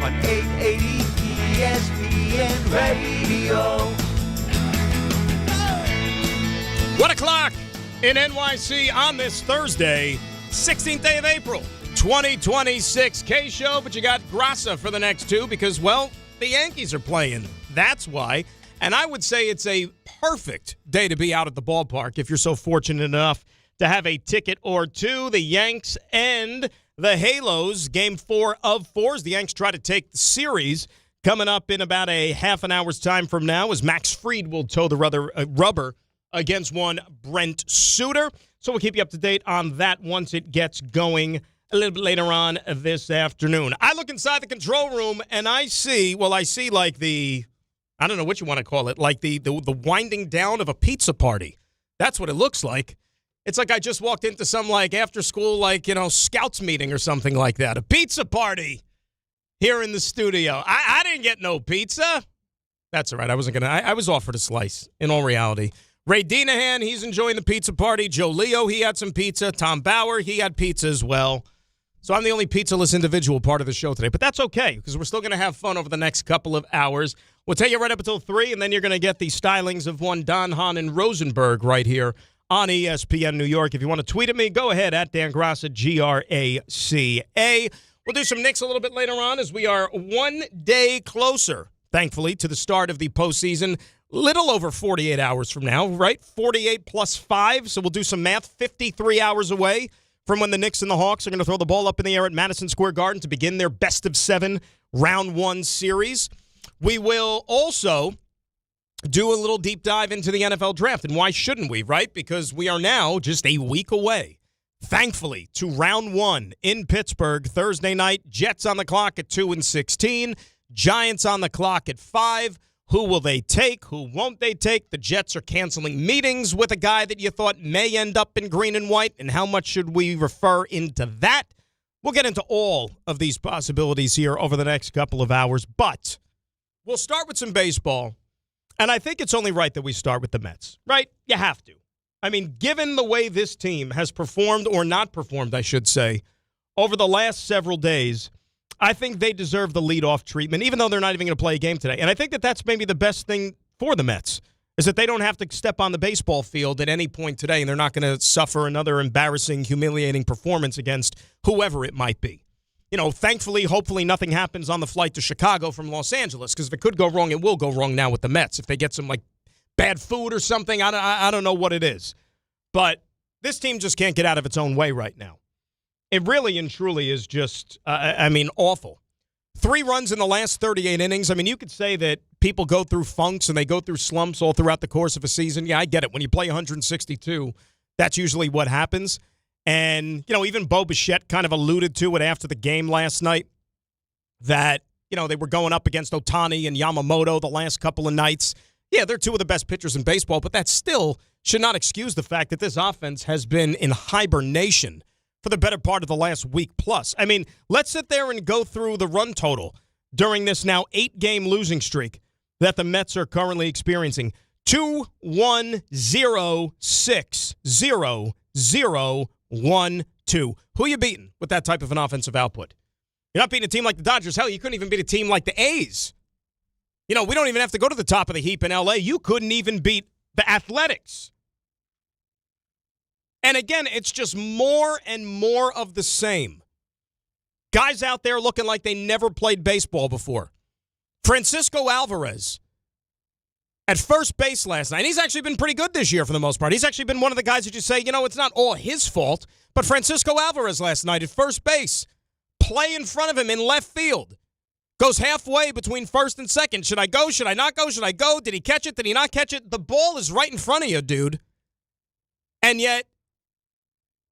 on 880 ESPN Radio. 1 o'clock in NYC on this Thursday, 16th day of April, 2026. K-Show, but you got Graca for the next two because, well, the Yankees are playing. That's why. And I would say it's a perfect day to be out at the ballpark if you're so fortunate enough to have a ticket or two. The Yanks and the Halos, game 4 of 4. The Yanks try to take the series coming up in about a half an hour's time from now as Max Fried will toe the rubber against one Brent Suter. So we'll keep you up to date on that once it gets going a little bit later on this afternoon. I look inside the control room and I see like the, I don't know what you want to call it, like the winding down of a pizza party. That's what it looks like. It's like I just walked into some like after school, like, scouts meeting or something like that. A pizza party here in the studio. I didn't get no pizza. That's all right. I was offered a slice in all reality. Ray Dinahan, he's enjoying the pizza party. Joe Leo, he had some pizza. Tom Bauer, he had pizza as well. So I'm the only pizzaless individual part of the show today. But that's okay, because we're still going to have fun over the next couple of hours. We'll take you right up until 3, and then you're going to get the stylings of one Don, Hahn, and Rosenberg right here on ESPN New York. If you want to tweet at me, go ahead, at Dan Graca, Graca. We'll do some Knicks a little bit later on as we are 1 day closer, thankfully, to the start of the postseason. Little over 48 hours from now, right? 48 plus 5, so we'll do some math. 53 hours away from when the Knicks and the Hawks are going to throw the ball up in the air at Madison Square Garden to begin their best-of-7 round 1 series. We will also do a little deep dive into the NFL draft, and why shouldn't we, right? Because we are now just a week away, thankfully, to round 1 in Pittsburgh Thursday night. Jets on the clock at 2-16, Giants on the clock at 5. Who will they take? Who won't they take? The Jets are canceling meetings with a guy that you thought may end up in green and white, and how much should we refer into that? We'll get into all of these possibilities here over the next couple of hours, but we'll start with some baseball, and I think it's only right that we start with the Mets, right? You have to. I mean, given the way this team has performed, or not performed, I should say, over the last several days, I think they deserve the leadoff treatment, even though they're not even going to play a game today. And I think that that's maybe the best thing for the Mets, is that they don't have to step on the baseball field at any point today, and they're not going to suffer another embarrassing, humiliating performance against whoever it might be. Thankfully, hopefully nothing happens on the flight to Chicago from Los Angeles, because if it could go wrong, it will go wrong now with the Mets. If they get some, bad food or something, I don't know what it is. But this team just can't get out of its own way right now. It really and truly is just, awful. 3 runs in the last 38 innings. I mean, you could say that people go through funks and they go through slumps all throughout the course of a season. Yeah, I get it. When you play 162, that's usually what happens. And, even Bo Bichette kind of alluded to it after the game last night that, they were going up against Ohtani and Yamamoto the last couple of nights. Yeah, they're 2 of the best pitchers in baseball, but that still should not excuse the fact that this offense has been in hibernation for the better part of the last week plus. I mean, let's sit there and go through the run total during this now 8-game losing streak that the Mets are currently experiencing. 2-1-0-6-0-0-1-2. Who are you beating with that type of an offensive output? You're not beating a team like the Dodgers. Hell, you couldn't even beat a team like the A's. We don't even have to go to the top of the heap in L.A. You couldn't even beat the Athletics. And again, it's just more and more of the same. Guys out there looking like they never played baseball before. Francisco Alvarez at first base last night. He's actually been pretty good this year for the most part. He's actually been one of the guys that you say, it's not all his fault. But Francisco Alvarez last night at first base, play in front of him in left field. Goes halfway between first and second. Should I go? Should I not go? Should I go? Did he catch it? Did he not catch it? The ball is right in front of you, dude. And yet,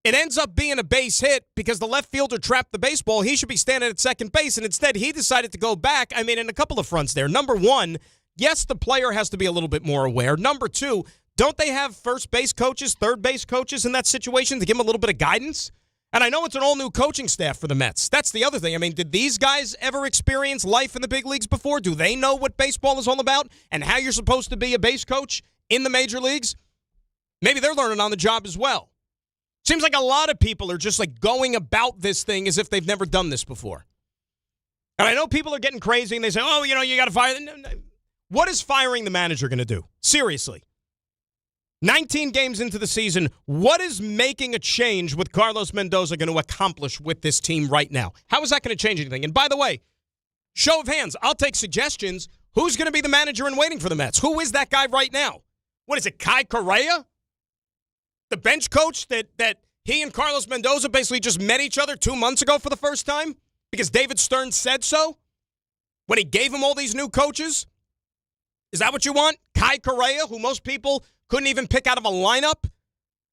it ends up being a base hit because the left fielder trapped the baseball. He should be standing at second base, and instead he decided to go back. I mean, in a couple of fronts there. Number one, yes, the player has to be a little bit more aware. Number two, don't they have first base coaches, third base coaches in that situation to give them a little bit of guidance? And I know it's an all-new coaching staff for the Mets. That's the other thing. I mean, did these guys ever experience life in the big leagues before? Do they know what baseball is all about and how you're supposed to be a base coach in the major leagues? Maybe they're learning on the job as well. Seems like a lot of people are just going about this thing as if they've never done this before. And I know people are getting crazy and they say, oh, you got to fire. What is firing the manager going to do? Seriously. 19 games into the season, what is making a change with Carlos Mendoza going to accomplish with this team right now? How is that going to change anything? And by the way, show of hands, I'll take suggestions. Who's going to be the manager in waiting for the Mets? Who is that guy right now? What is it, Kai Correa? The bench coach that he and Carlos Mendoza basically just met each other 2 months ago for the first time because David Stern said so when he gave him all these new coaches? Is that what you want? Kai Correa, who most people couldn't even pick out of a lineup?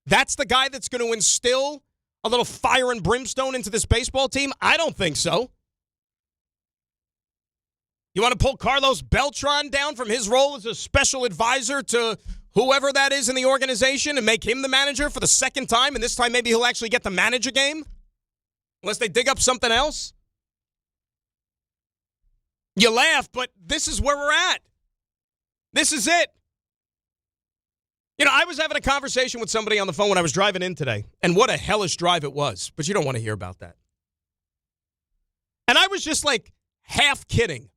That's the guy that's going to instill a little fire and brimstone into this baseball team? I don't think so. You want to pull Carlos Beltran down from his role as a special advisor to whoever that is in the organization and make him the manager for the second time, and this time maybe he'll actually get to manage a game? Unless they dig up something else? You laugh, but this is where we're at. This is it. I was having a conversation with somebody on the phone when I was driving in today, and what a hellish drive it was, but you don't want to hear about that. And I was just half kidding,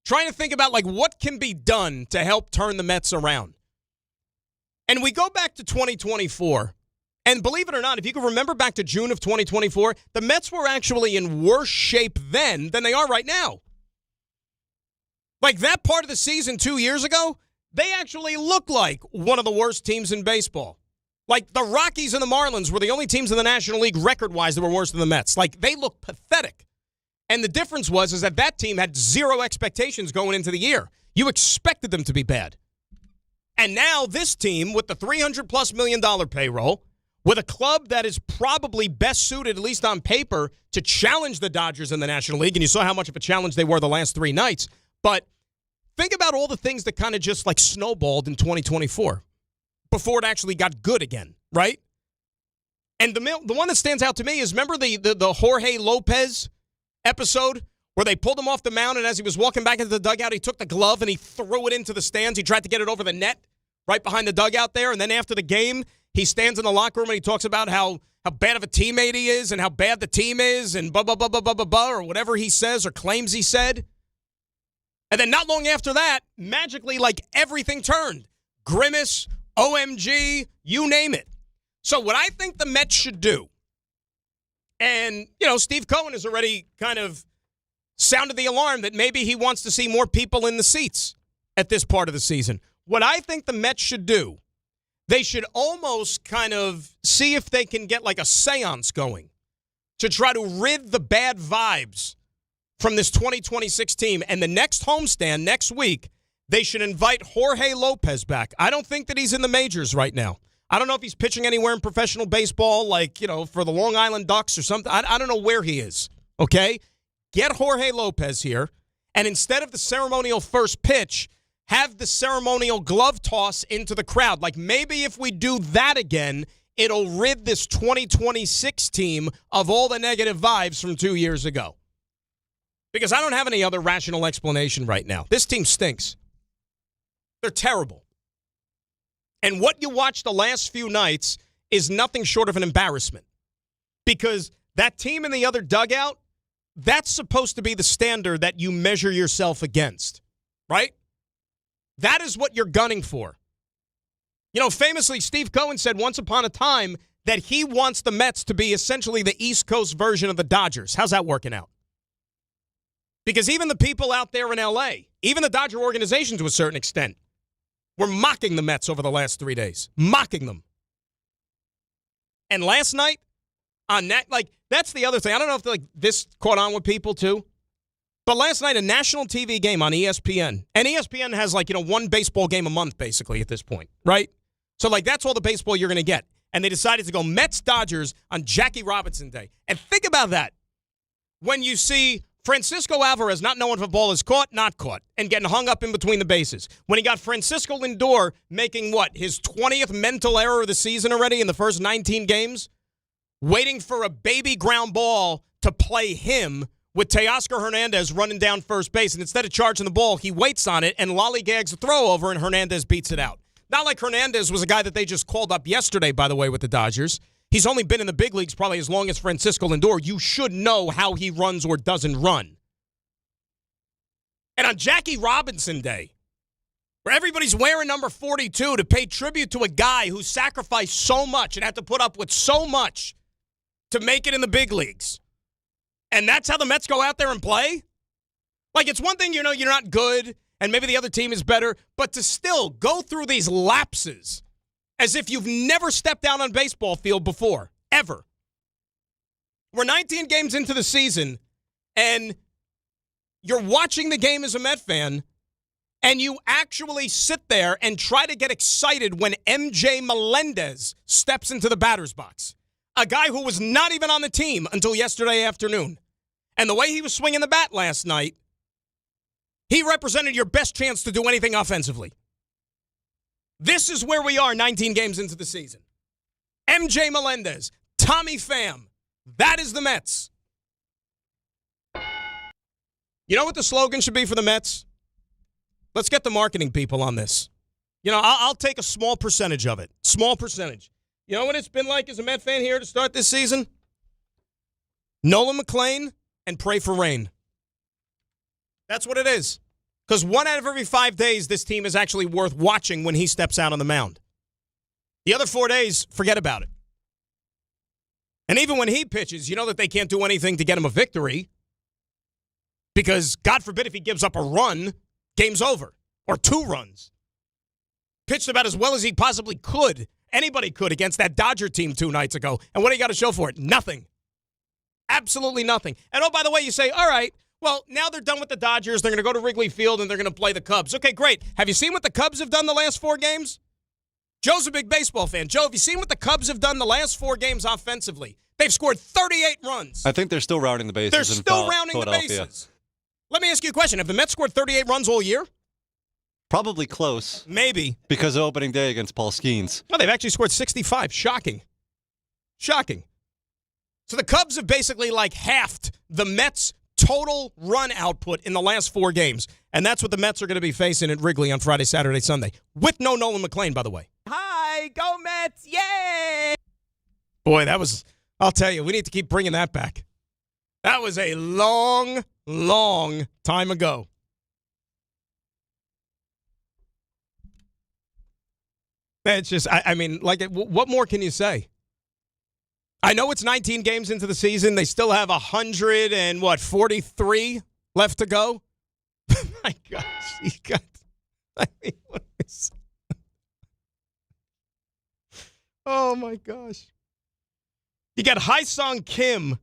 trying to think about what can be done to help turn the Mets around. And we go back to 2024, and believe it or not, if you can remember back to June of 2024, the Mets were actually in worse shape then than they are right now. That part of the season 2 years ago, they actually looked like one of the worst teams in baseball. The Rockies and the Marlins were the only teams in the National League record-wise that were worse than the Mets. They looked pathetic. And the difference was that team had zero expectations going into the year. You expected them to be bad. And now this team, with the $300+ million payroll, with a club that is probably best suited, at least on paper, to challenge the Dodgers in the National League, and you saw how much of a challenge they were the last 3 nights, but think about all the things that kind of just snowballed in 2024 before it actually got good again, right? And the one that stands out to me is, remember the Jorge Lopez episode where they pulled him off the mound, and as he was walking back into the dugout, he took the glove and he threw it into the stands. He tried to get it over the net right behind the dugout there, and then after the game, he stands in the locker room and he talks about how bad of a teammate he is and how bad the team is and blah, blah, blah, blah, blah, blah, blah, or whatever he says or claims he said. And then not long after that, magically, everything turned. Grimace, OMG, you name it. So what I think the Mets should do, and, Steve Cohen has already kind of sounded the alarm that maybe he wants to see more people in the seats at this part of the season. What I think the Mets should do, they should almost kind of see if they can get a seance going to try to rid the bad vibes from this 2026 team. And the next homestand next week, they should invite Jorge Lopez back. I don't think that he's in the majors right now. I don't know if he's pitching anywhere in professional baseball, for the Long Island Ducks or something. I don't know where he is, okay? Get Jorge Lopez here, and instead of the ceremonial first pitch, have the ceremonial glove toss into the crowd. Maybe if we do that again, it'll rid this 2026 team of all the negative vibes from 2 years ago. Because I don't have any other rational explanation right now. This team stinks. They're terrible. And what you watch the last few nights is nothing short of an embarrassment. Because that team in the other dugout, that's supposed to be the standard that you measure yourself against, right? That is what you're gunning for. Famously, Steve Cohen said once upon a time that he wants the Mets to be essentially the East Coast version of the Dodgers. How's that working out? Because even the people out there in L.A., even the Dodger organization to a certain extent, were mocking the Mets over the last 3 days. Mocking them. And last night, on that, that's the other thing. I don't know if this caught on with people too. But last night, a national TV game on ESPN. And ESPN has one baseball game a month basically at this point, right? So that's all the baseball you're going to get. And they decided to go Mets-Dodgers on Jackie Robinson Day. And think about that. When you see Francisco Alvarez not knowing if a ball is caught, not caught, and getting hung up in between the bases. When he got Francisco Lindor making his 20th mental error of the season already in the first 19 games, waiting for a baby ground ball to play him with Teoscar Hernandez running down first base, and instead of charging the ball, he waits on it and lollygags a throw over, and Hernandez beats it out. Not like Hernandez was a guy that they just called up yesterday, by the way, with the Dodgers. He's only been in the big leagues probably as long as Francisco Lindor. You should know how he runs or doesn't run. And on Jackie Robinson Day, where everybody's wearing number 42 to pay tribute to a guy who sacrificed so much and had to put up with so much to make it in the big leagues. And that's how the Mets go out there and play? Like, it's one thing, you're not good, and maybe the other team is better, but to still go through these lapses as if you've never stepped down on a baseball field before, ever. We're 19 games into the season, and you're watching the game as a Met fan, and you actually sit there and try to get excited when MJ Melendez steps into the batter's box. A guy who was not even on the team until yesterday afternoon. And the way he was swinging the bat last night, he represented your best chance to do anything offensively. This is where we are 19 games into the season. MJ Melendez, Tommy Pham, that is the Mets. You know what the slogan should be for the Mets? Let's get the marketing people on this. I'll take a small percentage of it. Small percentage. You know what it's been like as a Met fan here to start this season? Nolan McLean and pray for rain. That's what it is. Because 1 out of every 5 days, this team is actually worth watching when he steps out on the mound. The other 4 days, forget about it. And even when he pitches, you know that they can't do anything to get him a victory. Because, God forbid, if he gives up a run, game's over. Or 2 runs. Pitched about as well as he possibly could. Anybody could against that Dodger team 2 nights ago. And what do you got to show for it? Nothing. Absolutely nothing. And oh, by the way, you say, all right, well, now they're done with the Dodgers. They're going to go to Wrigley Field and they're going to play the Cubs. Okay, great. Have you seen what the Cubs have done the last 4 games? Joe's a big baseball fan. Joe, have you seen what the Cubs have done the last 4 games offensively? They've scored 38 runs. I think they're still rounding the bases. They're still rounding the bases. Let me ask you a question. Have the Mets scored 38 runs all year? Probably close. Maybe. Because of opening day against Paul Skeens. No, they've actually scored 65. Shocking. Shocking. So the Cubs have basically halved the Mets' total run output in the last 4 games. And that's what the Mets are going to be facing at Wrigley on Friday, Saturday, Sunday. With no Nolan McLean, by the way. Hi, go Mets, yay! Boy, I'll tell you, we need to keep bringing that back. That was a long, long time ago. It's just, what more can you say? I know it's 19 games into the season. They still have 43 left to go. My gosh, what is... Oh, my gosh. You got Haesung Kim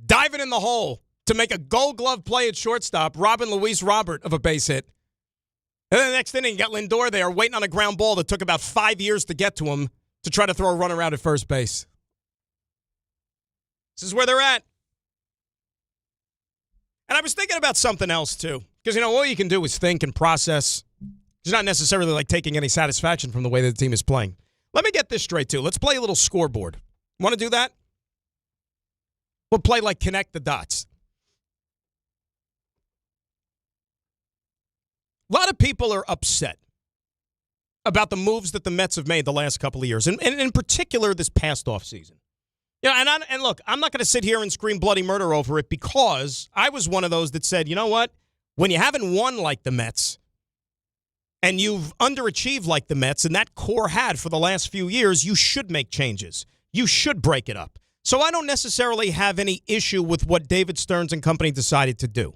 diving in the hole to make a gold glove play at shortstop, robbing Luis Robert of a base hit. And then the next inning, you got Lindor there waiting on a ground ball that took about 5 years to get to him to try to throw a runner out at first base. This is where they're at. And I was thinking about something else, too. Because, all you can do is think and process. It's not necessarily taking any satisfaction from the way that the team is playing. Let me get this straight, too. Let's play a little scoreboard. Want to do that? We'll play Connect the Dots. A lot of people are upset about the moves that the Mets have made the last couple of years, and in particular this past offseason. And look, I'm not going to sit here and scream bloody murder over it because I was one of those that said, you know what? When you haven't won like the Mets and you've underachieved like the Mets and that core had for the last few years, you should make changes. You should break it up. So I don't necessarily have any issue with what David Stearns and company decided to do.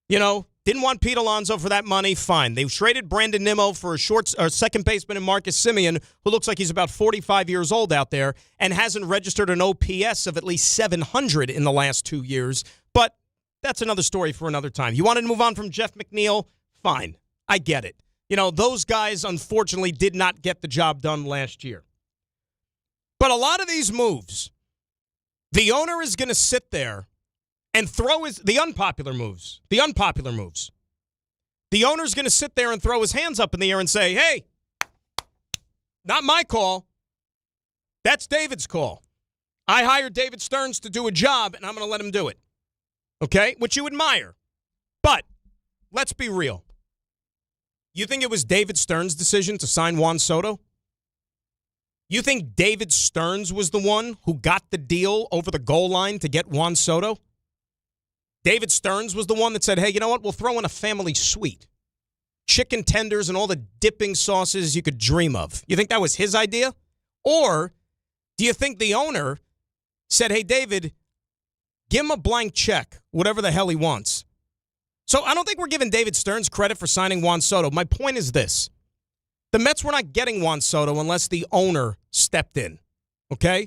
Didn't want Pete Alonso for that money, fine. They traded Brandon Nimmo for a second baseman in Marcus Semien, who looks like he's about 45 years old out there and hasn't registered an OPS of at least 700 in the last 2 years. But that's another story for another time. You wanted to move on from Jeff McNeil? Fine. I get it. Those guys, unfortunately, did not get the job done last year. But a lot of these moves, the owner is going to sit there and throw the unpopular moves. The owner's going to sit there and throw his hands up in the air and say, hey, not my call. That's David's call. I hired David Stearns to do a job, and I'm going to let him do it. Okay? Which you admire. But let's be real. You think it was David Stearns' decision to sign Juan Soto? You think David Stearns was the one who got the deal over the goal line to get Juan Soto? David Stearns was the one that said, hey, you know what? We'll throw in a family suite. Chicken tenders and all the dipping sauces you could dream of. You think that was his idea? Or do you think the owner said, hey, David, give him a blank check, whatever the hell he wants? So I don't think we're giving David Stearns credit for signing Juan Soto. My point is this. The Mets were not getting Juan Soto unless the owner stepped in, okay?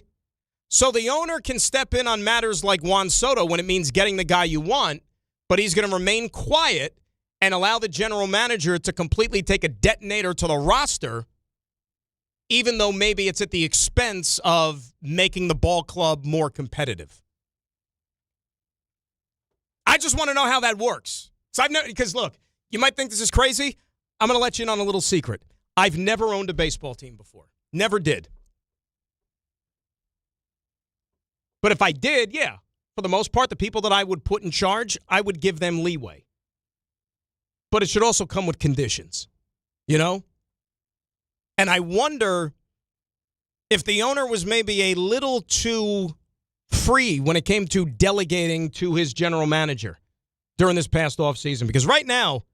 So the owner can step in on matters like Juan Soto when it means getting the guy you want, but he's going to remain quiet and allow the general manager to completely take a detonator to the roster, even though maybe it's at the expense of making the ball club more competitive. I just want to know how that works. Because, look, you might think this is crazy. I'm going to let you in on a little secret. I've never owned a baseball team before. Never did. But if I did, yeah, for the most part, the people that I would put in charge, I would give them leeway. But it should also come with conditions, you know? And I wonder if the owner was maybe a little too free when it came to delegating to his general manager during this past offseason. Because right now,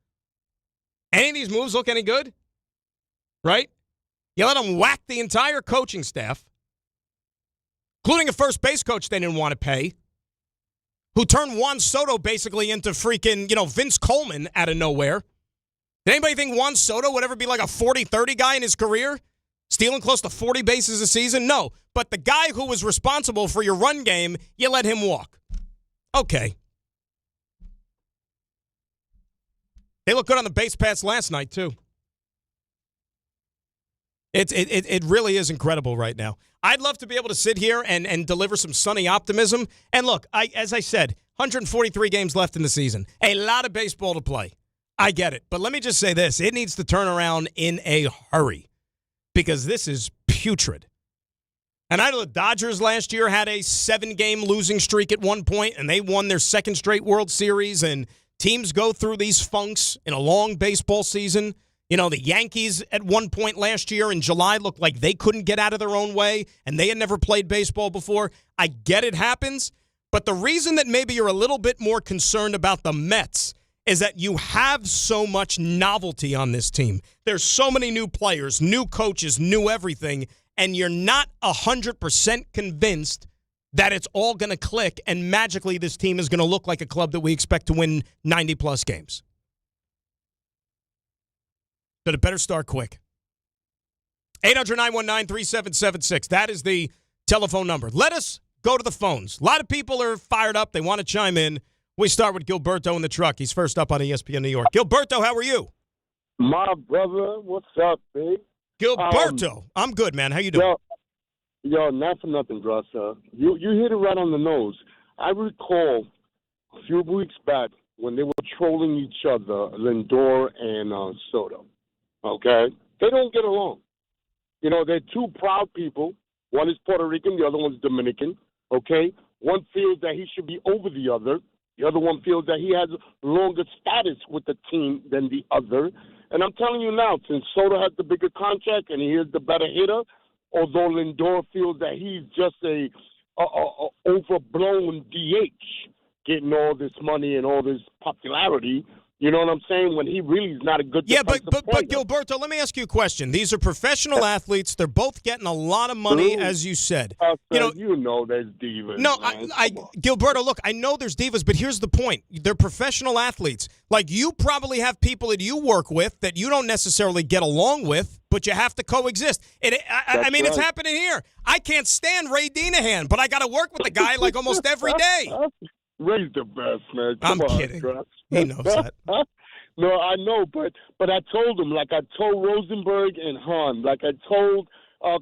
any of these moves look any good? Right? You let them whack the entire coaching staff, including a first base coach they didn't want to pay, who turned Juan Soto basically into freaking, Vince Coleman out of nowhere. Did anybody think Juan Soto would ever be like a 40-30 guy in his career? Stealing close to 40 bases a season? No. But the guy who was responsible for your run game, you let him walk. Okay. They look good on the base paths last night, too. It really is incredible right now. I'd love to be able to sit here and deliver some sunny optimism. And look, as I said, 143 games left in the season. A lot of baseball to play. I get it. But let me just say this. It needs to turn around in a hurry because this is putrid. And I know the Dodgers last year had a 7-game losing streak at one point, and they won their second straight World Series. And teams go through these funks in a long baseball season. The Yankees at one point last year in July looked like they couldn't get out of their own way, and they had never played baseball before. I get it happens, but the reason that maybe you're a little bit more concerned about the Mets is that you have so much novelty on this team. There's so many new players, new coaches, new everything, and you're not 100% convinced that it's all going to click and magically this team is going to look like a club that we expect to win 90-plus games. But it better start quick. 800-919-3776. That is the telephone number. Let us go to the phones. A lot of people are fired up. They want to chime in. We start with Gilberto in the truck. He's first up on ESPN New York. Gilberto, how are you? My brother, what's up, big? Gilberto, I'm good, man. How you doing? Yo, not for nothing, Graca. You hit it right on the nose. I recall a few weeks back when they were trolling each other, Lindor and Soto. Okay? They don't get along. They're two proud people. One is Puerto Rican, the other one's Dominican. Okay? One feels that he should be over the other. The other one feels that he has longer status with the team than the other. And I'm telling you now, since Soto has the bigger contract and he is the better hitter, although Lindor feels that he's just a overblown DH, getting all this money and all this popularity. You know what I'm saying? When he really is not a good defensive player. But Gilberto, let me ask you a question. These are professional athletes. They're both getting a lot of money, as you said. There's divas. No, Gilberto, look, I know there's divas, but here's the point. They're professional athletes. Like, you probably have people that you work with that you don't necessarily get along with, but you have to coexist. I mean, It's happening here. I can't stand Ray Dinahan, but I got to work with the guy like almost every day. Ray's the best, man. I'm kidding. He knows that. No, I know, but I told him, like I told Rosenberg and Hahn, like I told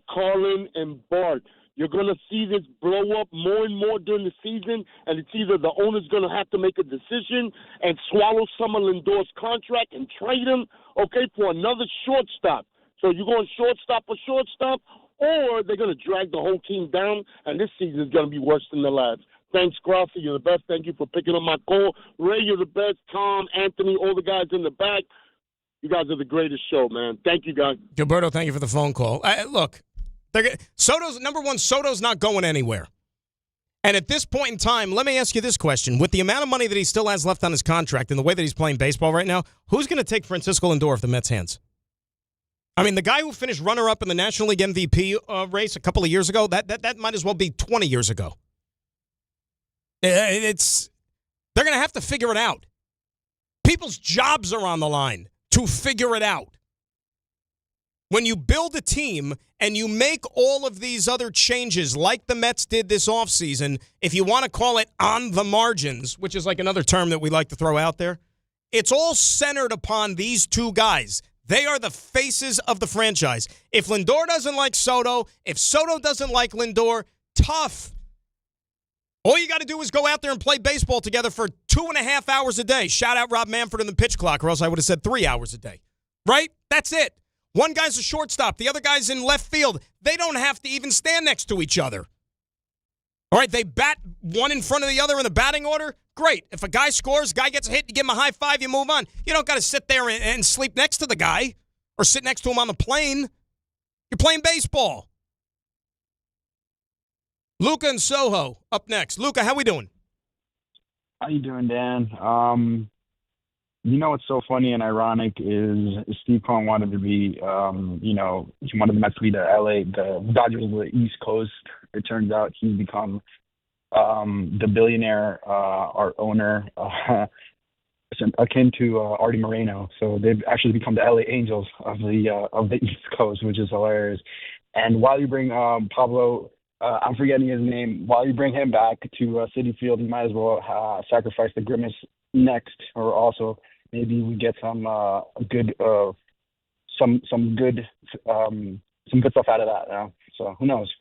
Carlin and Bart, you're going to see this blow up more and more during the season, and it's either the owner's going to have to make a decision and swallow some of Lindor's contract and trade him, okay, for another shortstop. So you're going shortstop for shortstop, or they're going to drag the whole team down, and this season is going to be worse than the last. Thanks, Graca. You're the best. Thank you for picking up my call. Ray, you're the best. Tom, Anthony, all the guys in the back. You guys are the greatest show, man. Thank you, guys. Gilberto, thank you for the phone call. Look, Soto's not going anywhere. And at this point in time, let me ask you this question. With the amount of money that he still has left on his contract and the way that he's playing baseball right now, who's going to take Francisco Lindor off the Mets' hands? I mean, the guy who finished runner-up in the National League MVP race a couple of years ago, that might as well be 20 years ago. They're going to have to figure it out. People's jobs are on the line to figure it out. When you build a team and you make all of these other changes like the Mets did this offseason, if you want to call it on the margins, which is like another term that we like to throw out there, it's all centered upon these two guys. They are the faces of the franchise. If Lindor doesn't like Soto, if Soto doesn't like Lindor, tough. All you got to do is go out there and play baseball together for 2.5 hours a day. Shout out Rob Manfred in the pitch clock, or else I would have said 3 hours a day. Right? That's it. One guy's a shortstop. The other guy's in left field. They don't have to even stand next to each other. All right, they bat one in front of the other in the batting order. Great. If a guy scores, guy gets a hit, you give him a high five, you move on. You don't got to sit there and sleep next to the guy or sit next to him on the plane. You're playing baseball. Luca and Soho up next. Luca, how we doing? How you doing, Dan? You know what's so funny and ironic is Steve Cohen wanted to be, he wanted the Mets to be the Dodgers of the East Coast. It turns out he's become the billionaire, our owner, akin to Artie Moreno. So they've actually become the LA Angels of the East Coast, which is hilarious. And while you bring Pablo, I'm forgetting his name, while you bring him back to Citi Field, you might as well sacrifice the Grimace next, or also maybe we get some good stuff out of that. So who knows?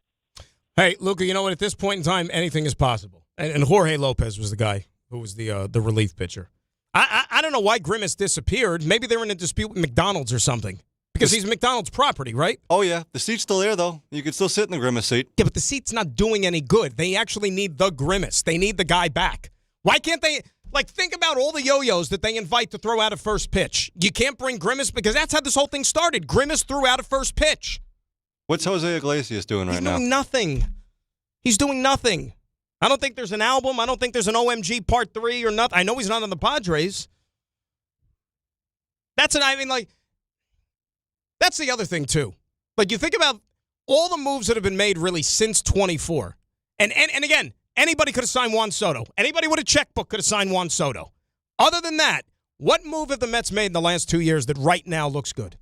Hey, Luca, you know what? At this point in time, anything is possible. And Jorge Lopez was the guy who was the relief pitcher. I don't know why Grimace disappeared. Maybe they were in a dispute with McDonald's or something. Because he's McDonald's property, right? Oh, yeah. The seat's still there, though. You can still sit in the Grimace seat. Yeah, but the seat's not doing any good. They actually need the Grimace. They need the guy back. Why can't they... think about all the yo-yos that they invite to throw out a first pitch. You can't bring Grimace because that's how this whole thing started. Grimace threw out a first pitch. What's Jose Iglesias doing right now? He's doing nothing. He's doing nothing. I don't think there's an album. I don't think there's an OMG Part 3 or nothing. I know he's not on the Padres. That's the other thing, too. You think about all the moves that have been made really since 24. And again, anybody could have signed Juan Soto. Anybody with a checkbook could have signed Juan Soto. Other than that, what move have the Mets made in the last 2 years that right now looks good?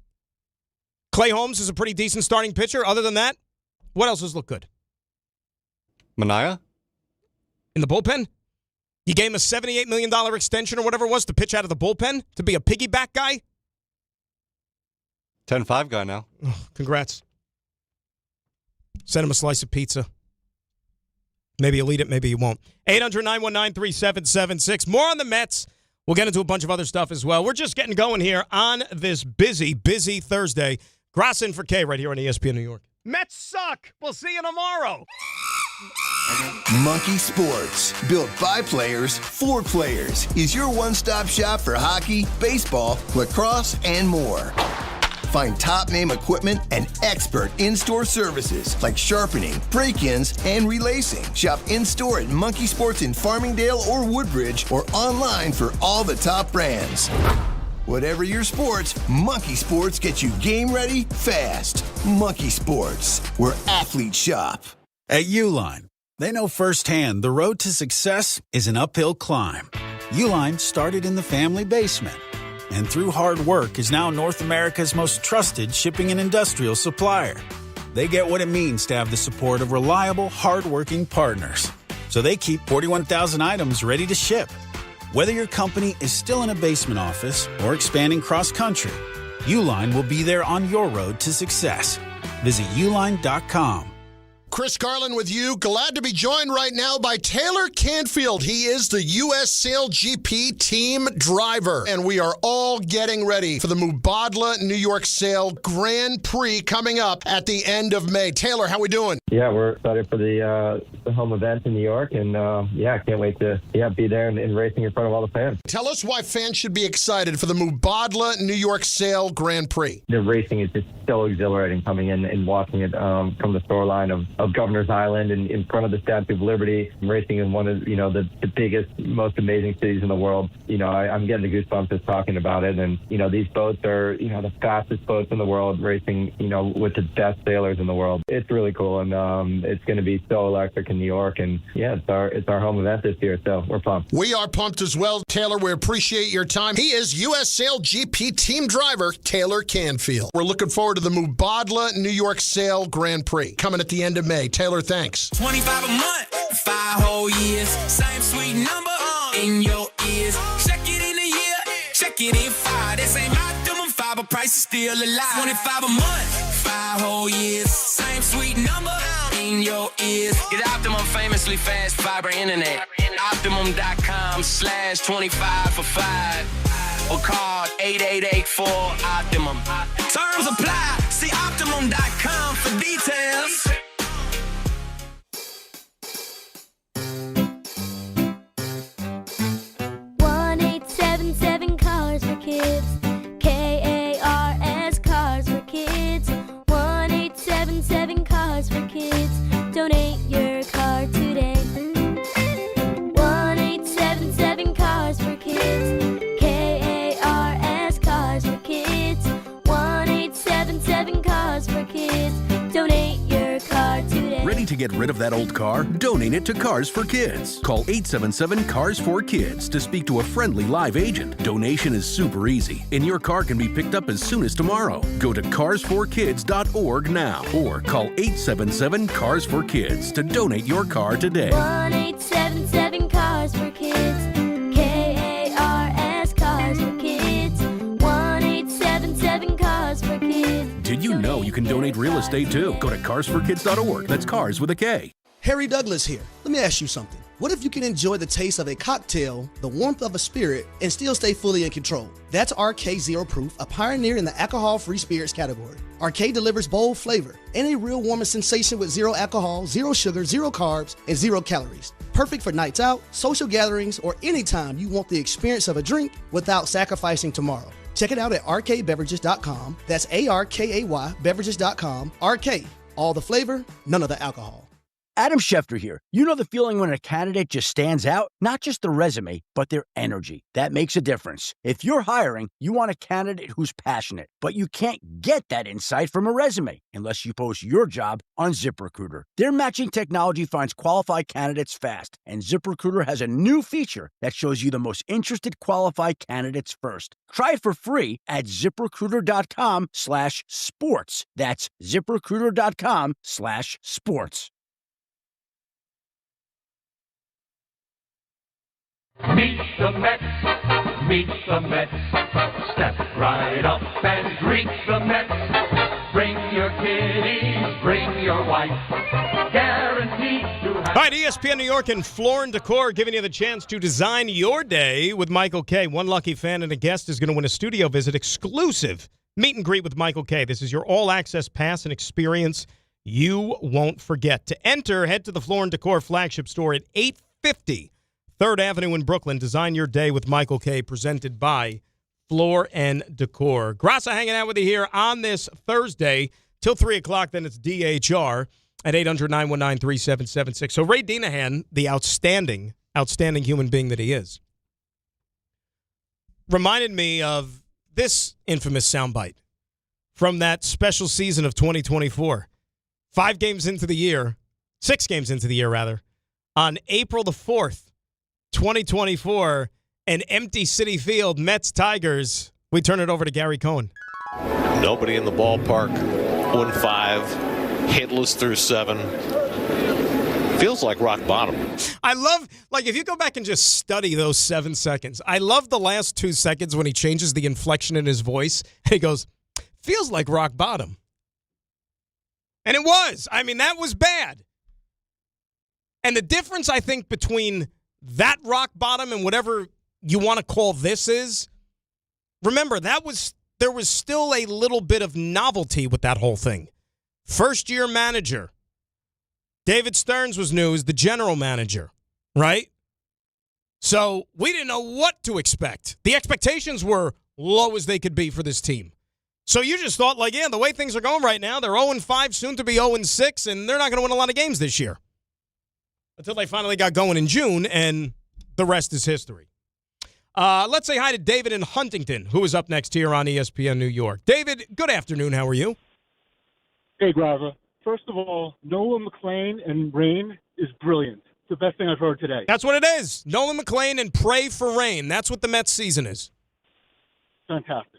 Clay Holmes is a pretty decent starting pitcher. Other than that, what else has looked good? Manaea? In the bullpen? You gave him a $78 million extension or whatever it was to pitch out of the bullpen? To be a piggyback guy? 10-5 guy now. Oh, congrats. Send him a slice of pizza. Maybe you'll eat it, maybe you won't. 800-919-3776. More on the Mets. We'll get into a bunch of other stuff as well. We're just getting going here on this busy Thursday. Graca in for K right here on ESPN New York. Mets suck. We'll see you tomorrow. Monkey Sports, built by players for players, is your one-stop shop for hockey, baseball, lacrosse, and more. Find top-name equipment and expert in-store services like sharpening, break-ins, and relacing. Shop in-store at Monkey Sports in Farmingdale or Woodbridge, or online for all the top brands. Whatever your sports, Monkey Sports gets you game ready fast. Monkey Sports, where athletes shop. At Uline, they know firsthand the road to success is an uphill climb. Uline started in the family basement, and through hard work is now North America's most trusted shipping and industrial supplier. They get what it means to have the support of reliable, hard-working partners. So they keep 41,000 items ready to ship. Whether your company is still in a basement office or expanding cross-country, Uline will be there on your road to success. Visit uline.com. Chris Carlin with you. Glad to be joined right now by Taylor Canfield. He is the U.S. Sail GP team driver, and we are all getting ready for the Mubadala New York Sail Grand Prix coming up at the end of May. Taylor, how we doing? Yeah, we're excited for the home event in New York, and can't wait to be there and racing in front of all the fans. Tell us why fans should be excited for the Mubadala New York Sail Grand Prix. The racing is just so exhilarating coming in and watching it from the shoreline of of Governor's Island and in front of the Statue of Liberty, racing in one of, the biggest, most amazing cities in the world. I'm getting the goosebumps just talking about it. And, these boats are, the fastest boats in the world, racing, with the best sailors in the world. It's really cool. And it's going to be so electric in New York. And yeah, it's our home event this year. So we're pumped. We are pumped as well. Taylor, we appreciate your time. He is U.S. Sail GP team driver Taylor Canfield. We're looking forward to the Mubadala New York Sail Grand Prix coming at the end of May. Taylor, thanks. 25 a month, 5 whole years. Same sweet number in your ears. Check it in a year, check it in 5. This ain't optimum 5, but price is still alive. 25 a month, 5 whole years. Same sweet number in your ears. Get Optimum famously fast fiber internet. Optimum.com/25 for 5. Or call 8884-OPTIMUM. Terms apply. See Optimum.com for details. Cars for Kids. KARS Cars for Kids. 1877 Cars for Kids. Donate your car today. 1877 Cars for Kids. KARS Cars for Kids. 1877 Cars for Kids. Donate your car today. Ready to get rid of that old car? Donate it to Cars for Kids. Call 877 Cars for Kids to speak to a friendly live agent. Donation is super easy, and your car can be picked up as soon as tomorrow. Go to carsforkids.org now or call 877 Cars for Kids to donate your car today. 1877 Cars for Kids. KARS Cars for Kids. 1877 Cars for Kids. Did you know you can donate real estate too? Go to carsforkids.org. That's cars with a K. Harry Douglas here. Let me ask you something. What if you can enjoy the taste of a cocktail, the warmth of a spirit, and still stay fully in control? That's RK Zero Proof, a pioneer in the alcohol-free spirits category. RK delivers bold flavor and a real warming sensation with zero alcohol, zero sugar, zero carbs, and 0 calories. Perfect for nights out, social gatherings, or anytime you want the experience of a drink without sacrificing tomorrow. Check it out at rkbeverages.com. That's ARKAY beverages.com. RK, all the flavor, none of the alcohol. Adam Schefter here. You know the feeling when a candidate just stands out? Not just their resume, but their energy. That makes a difference. If you're hiring, you want a candidate who's passionate, but you can't get that insight from a resume unless you post your job on ZipRecruiter. Their matching technology finds qualified candidates fast, and ZipRecruiter has a new feature that shows you the most interested qualified candidates first. Try it for free at ZipRecruiter.com/sports. That's ZipRecruiter.com/sports. Meet the Mets, meet the Mets. Step right up and greet the Mets. Bring your kiddies, bring your wife. Guaranteed to have... All right, ESPN New York and Floor & Decor giving you the chance to design your day with Michael K. One lucky fan and a guest is going to win a studio visit exclusive meet and greet with Michael K. This is your all-access pass and experience you won't forget. To enter, head to the Floor & Decor flagship store at 850 3rd Avenue in Brooklyn. Design your day with Michael K. Presented by Floor & Decor. Graca hanging out with you here on this Thursday till 3 o'clock. Then it's DHR at 800-919-3776. So Ray Dinahan, the outstanding human being that he is, reminded me of this infamous soundbite from that special season of 2024. 6 games into the year, rather, on April the 4th, 2024, an empty Citi Field, Mets Tigers. We turn it over to Gary Cohen. Nobody in the ballpark. 1-5, hitless through 7. Feels like rock bottom. I love, if you go back and just study those 7 seconds, I love the last 2 seconds when he changes the inflection in his voice. And he goes, feels like rock bottom. And it was. I mean, that was bad. And the difference, I think, between that rock bottom and whatever you want to call this is, remember, there was still a little bit of novelty with that whole thing. First-year manager. David Stearns was new as the general manager, right? So we didn't know what to expect. The expectations were low as they could be for this team. So you just thought, like, yeah, the way things are going right now, they're 0-5, soon to be 0-6, and they're not going to win a lot of games this year. Until they finally got going in June, and the rest is history. Let's say hi to David in Huntington, who is up next here on ESPN New York. David, good afternoon. How are you? Hey, Graca. First of all, Nolan McLean and Rain is brilliant. It's the best thing I've heard today. That's what it is. Nolan McLean and pray for rain. That's what the Mets season is. Fantastic.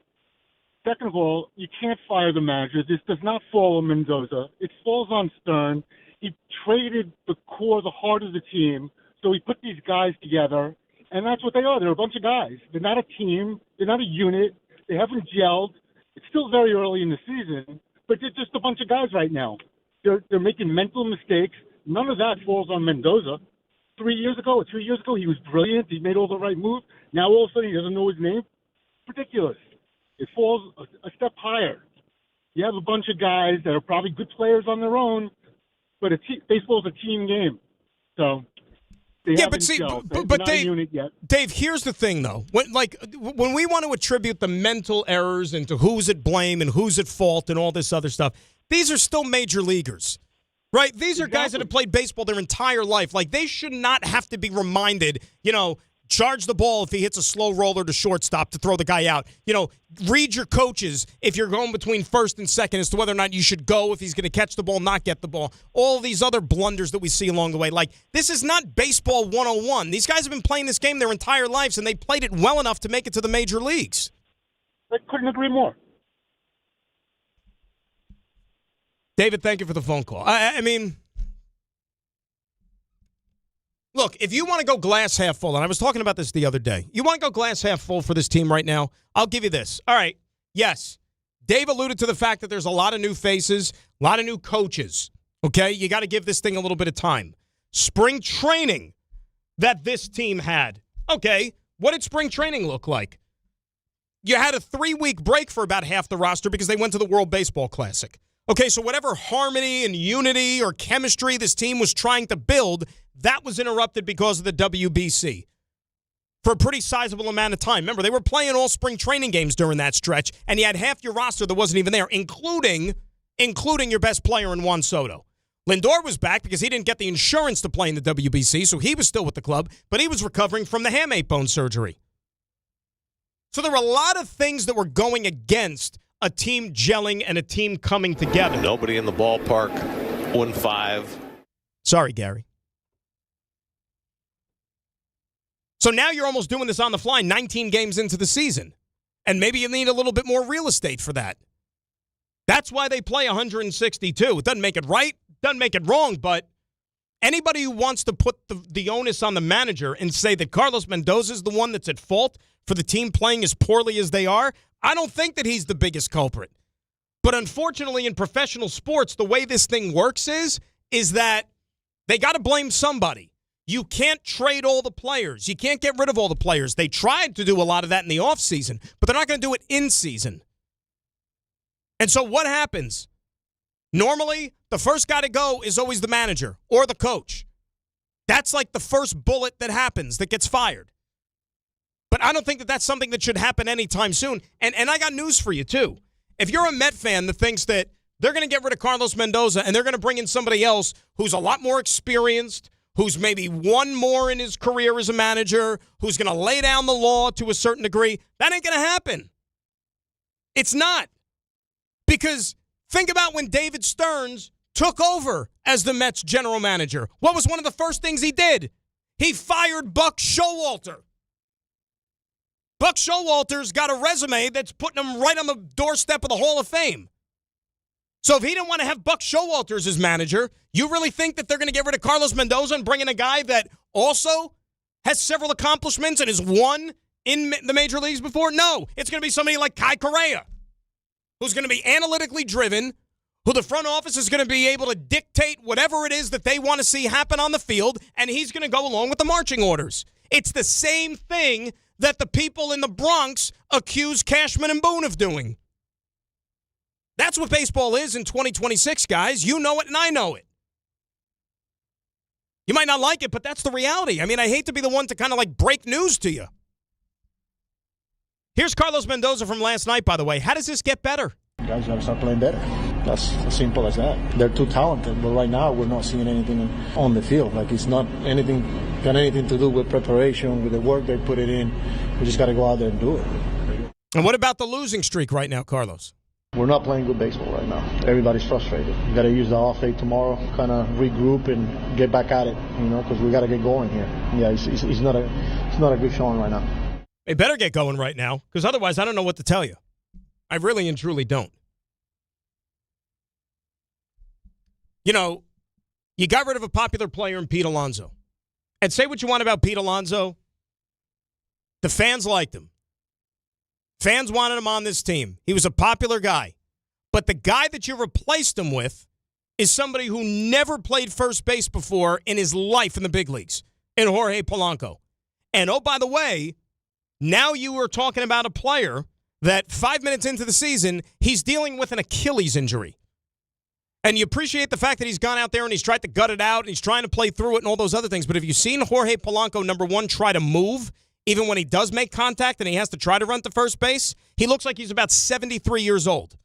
Second of all, you can't fire the manager. This does not fall on Mendoza. It falls on Stern. He traded the core, the heart of the team, so he put these guys together, and that's what they are. They're a bunch of guys. They're not a team. They're not a unit. They haven't gelled. It's still very early in the season, but they're just a bunch of guys right now. They're making mental mistakes. None of that falls on Mendoza. 3 years ago, he was brilliant. He made all the right moves. Now all of a sudden he doesn't know his name. Ridiculous. It falls a step higher. You have a bunch of guys that are probably good players on their own, but baseball is a team game. So they haven't gelled. They're not a unit yet. Dave, here's the thing, though. When we want to attribute the mental errors and to who's at blame and who's at fault and all this other stuff, these are still major leaguers, right? These are guys that have played baseball their entire life. Like, they should not have to be reminded, charge the ball if he hits a slow roller to shortstop to throw the guy out. Read your coaches if you're going between first and second as to whether or not you should go if he's going to catch the ball, not get the ball. All these other blunders that we see along the way. Like, this is not baseball 101. These guys have been playing this game their entire lives, and they played it well enough to make it to the major leagues. I couldn't agree more. David, thank you for the phone call. I mean, look, if you want to go glass half full, and I was talking about this the other day, you want to go glass half full for this team right now, I'll give you this. All right, yes, Dave alluded to the fact that there's a lot of new faces, a lot of new coaches, okay? You got to give this thing a little bit of time. Spring training that this team had. Okay, what did spring training look like? You had a 3-week break for about half the roster because they went to the World Baseball Classic. Okay, so whatever harmony and unity or chemistry this team was trying to build, that was interrupted because of the WBC for a pretty sizable amount of time. Remember, they were playing all spring training games during that stretch, and you had half your roster that wasn't even there, including your best player in Juan Soto. Lindor was back because he didn't get the insurance to play in the WBC, so he was still with the club, but he was recovering from the ham-8 bone surgery. So there were a lot of things that were going against a team gelling and a team coming together. Nobody in the ballpark, 1-5. Sorry, Gary. So now you're almost doing this on the fly 19 games into the season. And maybe you need a little bit more real estate for that. That's why they play 162. It doesn't make it right, doesn't make it wrong, but anybody who wants to put the onus on the manager and say that Carlos Mendoza is the one that's at fault for the team playing as poorly as they are, I don't think that he's the biggest culprit. But unfortunately, in professional sports, the way this thing works is that they got to blame somebody. You can't trade all the players. You can't get rid of all the players. They tried to do a lot of that in the offseason, but they're not going to do it in season. And so what happens? Normally, the first guy to go is always the manager or the coach. That's like the first bullet that happens that gets fired. But I don't think that that's something that should happen anytime soon. And I got news for you, too. If you're a Met fan that thinks that they're going to get rid of Carlos Mendoza and they're going to bring in somebody else who's a lot more experienced, who's maybe won more in his career as a manager, who's going to lay down the law to a certain degree, that ain't going to happen. It's not. Because think about when David Stearns took over as the Mets general manager. What was one of the first things he did? He fired Buck Showalter. Buck Showalter's got a resume that's putting him right on the doorstep of the Hall of Fame. So if he didn't want to have Buck Showalter as his manager, you really think that they're going to get rid of Carlos Mendoza and bring in a guy that also has several accomplishments and has won in the major leagues before? No, it's going to be somebody like Kai Correa, who's going to be analytically driven, who the front office is going to be able to dictate whatever it is that they want to see happen on the field, and he's going to go along with the marching orders. It's the same thing that the people in the Bronx accuse Cashman and Boone of doing. That's what baseball is in 2026, guys. You know it and I know it. You might not like it, but that's the reality. I mean, I hate to be the one to kind of like break news to you. Here's Carlos Mendoza from last night, by the way. How does this get better? guys got to start playing better. That's as simple as that. They're too talented, but right now we're not seeing anything on the field. Like it's not got anything to do with preparation, with the work they put it in. We just got to go out there and do it. And what about the losing streak right now, Carlos? We're not playing good baseball right now. Everybody's frustrated. You got to use the off day tomorrow, kind of regroup and get back at it, because we got to get going here. Yeah, it's not a good showing right now. They better get going right now, because otherwise I don't know what to tell you. I really and truly don't. You got rid of a popular player in Pete Alonso. And say what you want about Pete Alonso, the fans liked him. Fans wanted him on this team. He was a popular guy. But the guy that you replaced him with is somebody who never played first base before in his life in the big leagues, in Jorge Polanco. And, oh, by the way, now you are talking about a player that 5 minutes into the season, he's dealing with an Achilles injury. And you appreciate the fact that he's gone out there and he's tried to gut it out and he's trying to play through it and all those other things. But have you seen Jorge Polanco, number one, try to move, even when he does make contact and he has to try to run to first base? He looks like he's about 73 years old.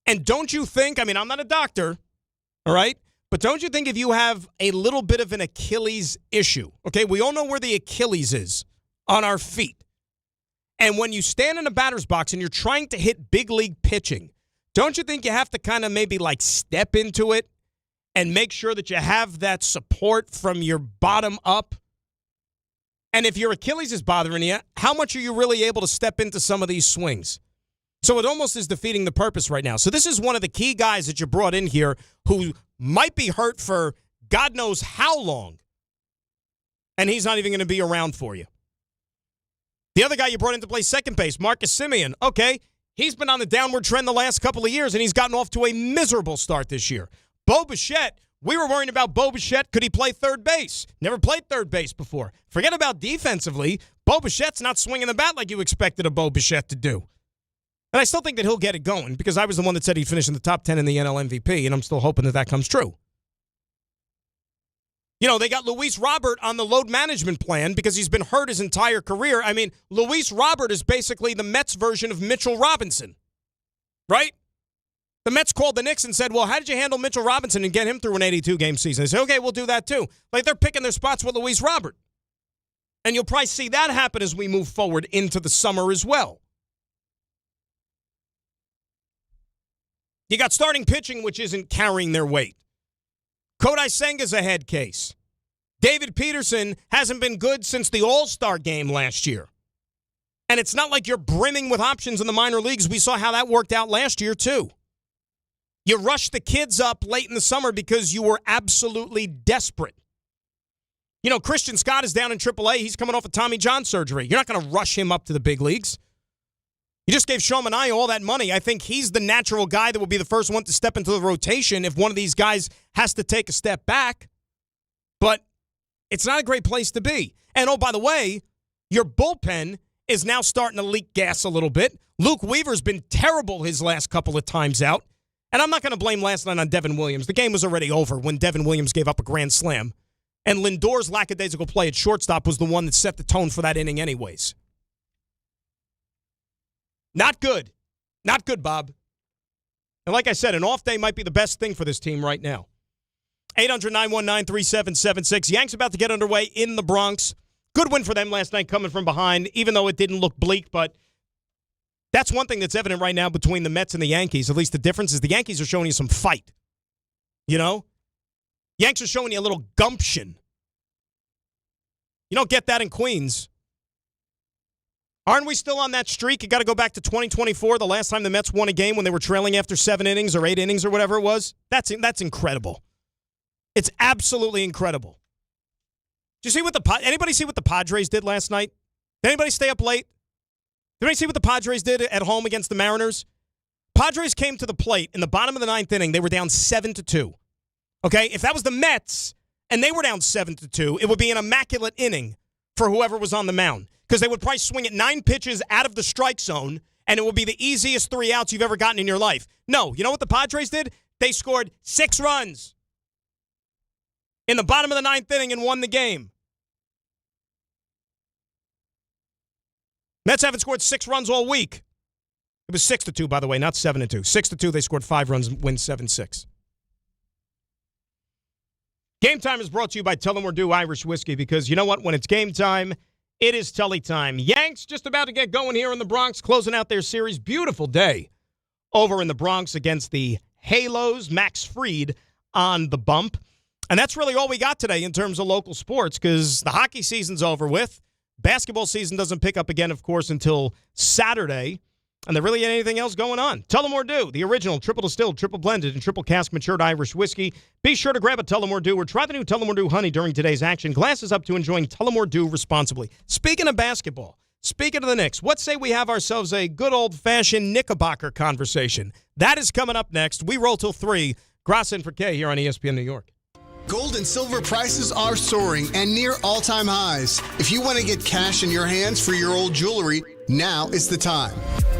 And don't you think, I'm not a doctor, all right? But don't you think if you have a little bit of an Achilles issue, okay, we all know where the Achilles is, on our feet. And when you stand in a batter's box and you're trying to hit big league pitching, don't you think you have to kind of maybe like step into it and make sure that you have that support from your bottom up? And if your Achilles is bothering you, how much are you really able to step into some of these swings? So it almost is defeating the purpose right now. So this is one of the key guys that you brought in here who might be hurt for God knows how long. And he's not even going to be around for you. The other guy you brought in to play second base, Marcus Semien. Okay, he's been on the downward trend the last couple of years, and he's gotten off to a miserable start this year. Bo Bichette, we were worrying about Bo Bichette. Could he play third base? Never played third base before. Forget about defensively. Bo Bichette's not swinging the bat like you expected a Bo Bichette to do. And I still think that he'll get it going because I was the one that said he'd finish in the top 10 in the NL MVP, and I'm still hoping that comes true. They got Luis Robert on the load management plan because he's been hurt his entire career. Luis Robert is basically the Mets version of Mitchell Robinson, right? The Mets called the Knicks and said, well, how did you handle Mitchell Robinson and get him through an 82-game season? They said, okay, we'll do that too. Like they're picking their spots with Luis Robert. And you'll probably see that happen as we move forward into the summer as well. You got starting pitching, which isn't carrying their weight. Kodai Senga's a head case. David Peterson hasn't been good since the All-Star game last year. And it's not like you're brimming with options in the minor leagues. We saw how that worked out last year, too. You rushed the kids up late in the summer because you were absolutely desperate. Christian Scott is down in AAA. He's coming off of Tommy John surgery. You're not going to rush him up to the big leagues. You just gave Sean Manaea all that money. I think he's the natural guy that will be the first one to step into the rotation if one of these guys has to take a step back. But it's not a great place to be. And, oh, by the way, your bullpen is now starting to leak gas a little bit. Luke Weaver's been terrible his last couple of times out. And I'm not going to blame last night on Devin Williams. The game was already over when Devin Williams gave up a grand slam. And Lindor's lackadaisical play at shortstop was the one that set the tone for that inning anyways. Not good. Not good, Bob. And like I said, an off day might be the best thing for this team right now. 800-919-3776. Yanks about to get underway in the Bronx. Good win for them last night coming from behind, even though it didn't look bleak. But that's one thing that's evident right now between the Mets and the Yankees. At least the difference is the Yankees are showing you some fight. Yanks are showing you a little gumption. You don't get that in Queens. Aren't we still on that streak? You got to go back to 2024, the last time the Mets won a game when they were trailing after 7 innings or 8 innings or whatever it was. That's incredible. It's absolutely incredible. Did you see anybody see what the Padres did last night? Did anybody stay up late? Did anybody see what the Padres did at home against the Mariners? Padres came to the plate in the bottom of the 9th inning. They were down 7-2. Okay, if that was the Mets and they were down 7-2, it would be an immaculate inning for whoever was on the mound. Because they would probably swing it 9 pitches out of the strike zone, and it would be the easiest 3 outs you've ever gotten in your life. No, you know what the Padres did? They scored 6 runs in the bottom of the 9th inning and won the game. Mets haven't scored 6 runs all week. It was 6-2, by the way, not 7-2. 6-2, they scored 5 runs, win 7-6. Game Time is brought to you by Tullamore Dew Irish Whiskey because you know what? When it's game time, it is Tully time. Yanks just about to get going here in the Bronx, closing out their series. Beautiful day over in the Bronx against the Halos. Max Fried on the bump. And that's really all we got today in terms of local sports because the hockey season's over with. Basketball season doesn't pick up again, of course, until Saturday. And there really ain't anything else going on. Tullamore Dew, the original triple distilled, triple blended, and triple cask matured Irish whiskey. Be sure to grab a Tullamore Dew or try the new Tullamore Dew Honey during today's action. Glasses up to enjoying Tullamore Dew responsibly. Speaking of basketball, speaking of the Knicks, what say we have ourselves a good old-fashioned Knickerbocker conversation? That is coming up next. We roll till 3. Graca and for K here on ESPN New York. Gold and silver prices are soaring and near all-time highs. If you want to get cash in your hands for your old jewelry, now is the time.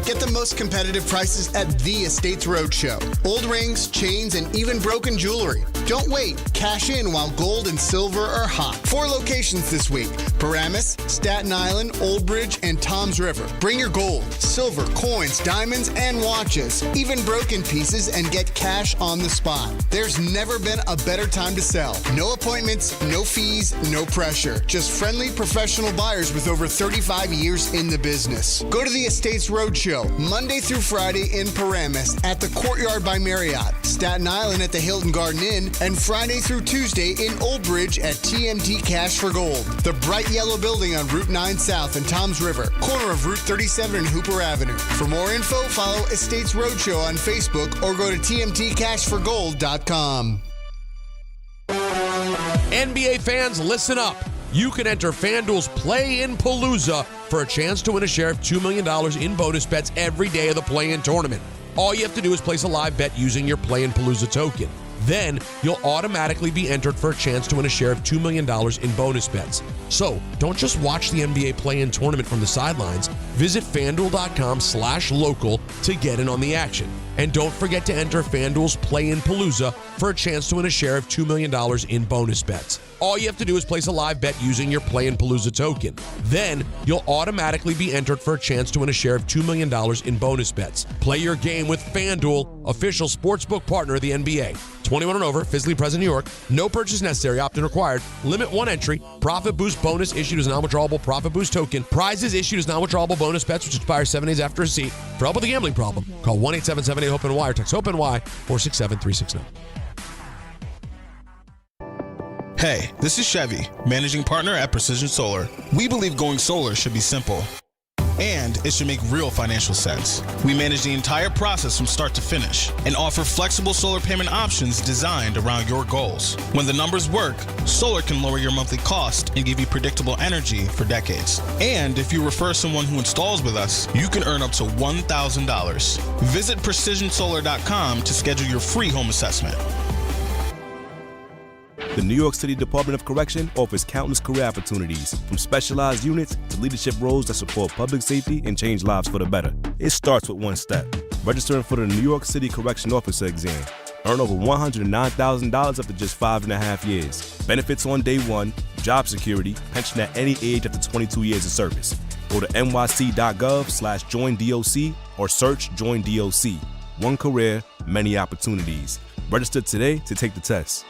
Get the most competitive prices at the Estates Roadshow. Old rings, chains, and even broken jewelry. Don't wait. Cash in while gold and silver are hot. 4 locations this week: Paramus, Staten Island, Old Bridge, and Toms River. Bring your gold, silver, coins, diamonds, and watches. Even broken pieces, and get cash on the spot. There's never been a better time to sell. No appointments, no fees, no pressure. Just friendly, professional buyers with over 35 years in the business. Go to the Estates Roadshow Monday through Friday in Paramus at the Courtyard by Marriott, Staten Island at the Hilton Garden Inn, and Friday through Tuesday in Old Bridge at TMT Cash for Gold. The bright yellow building on Route 9 South and Toms River, corner of Route 37 and Hooper Avenue. For more info, follow Estates Roadshow on Facebook or go to tmtcashforgold.com. NBA fans, listen up. You can enter FanDuel's Play-In Palooza for a chance to win a share of $2 million in bonus bets every day of the Play-In tournament. All you have to do is place a live bet using your Play-In Palooza token. Then you'll automatically be entered for a chance to win a share of $2 million in bonus bets. So don't just watch the NBA Play-In tournament from the sidelines. Visit FanDuel.com/local to get in on the action. And don't forget to enter FanDuel's Play-In Palooza for a chance to win a share of $2 million in bonus bets. All you have to do is place a live bet using your Play-In Palooza token. Then you'll automatically be entered for a chance to win a share of $2 million in bonus bets. Play your game with FanDuel, official sportsbook partner of the NBA. 21 and over, physically present in New York. No purchase necessary, opt-in required. Limit 1 entry. Profit boost bonus issued as a non-withdrawable profit boost token. Prizes issued as non-withdrawable bonus bets, which expire 7 days after receipt. For help with a gambling problem, call 1-877-8-HOPE-NY or text HOPE-NY 467-369. Hey, this is Chevy, managing partner at Precision Solar. We believe going solar should be simple, and it should make real financial sense. We manage the entire process from start to finish and offer flexible solar payment options designed around your goals. When the numbers work, solar can lower your monthly cost and give you predictable energy for decades. And if you refer someone who installs with us, you can earn up to $1,000. Visit PrecisionSolar.com to schedule your free home assessment. The New York City Department of Correction offers countless career opportunities, from specialized units to leadership roles that support public safety and change lives for the better. It starts with one step: registering for the New York City Correction Officer exam. Earn over $109,000 after just 5.5 years. Benefits on day 1, job security, pension at any age after 22 years of service. Go to nyc.gov/joinDOC or search Join DOC. One career, many opportunities. Register today to take the test.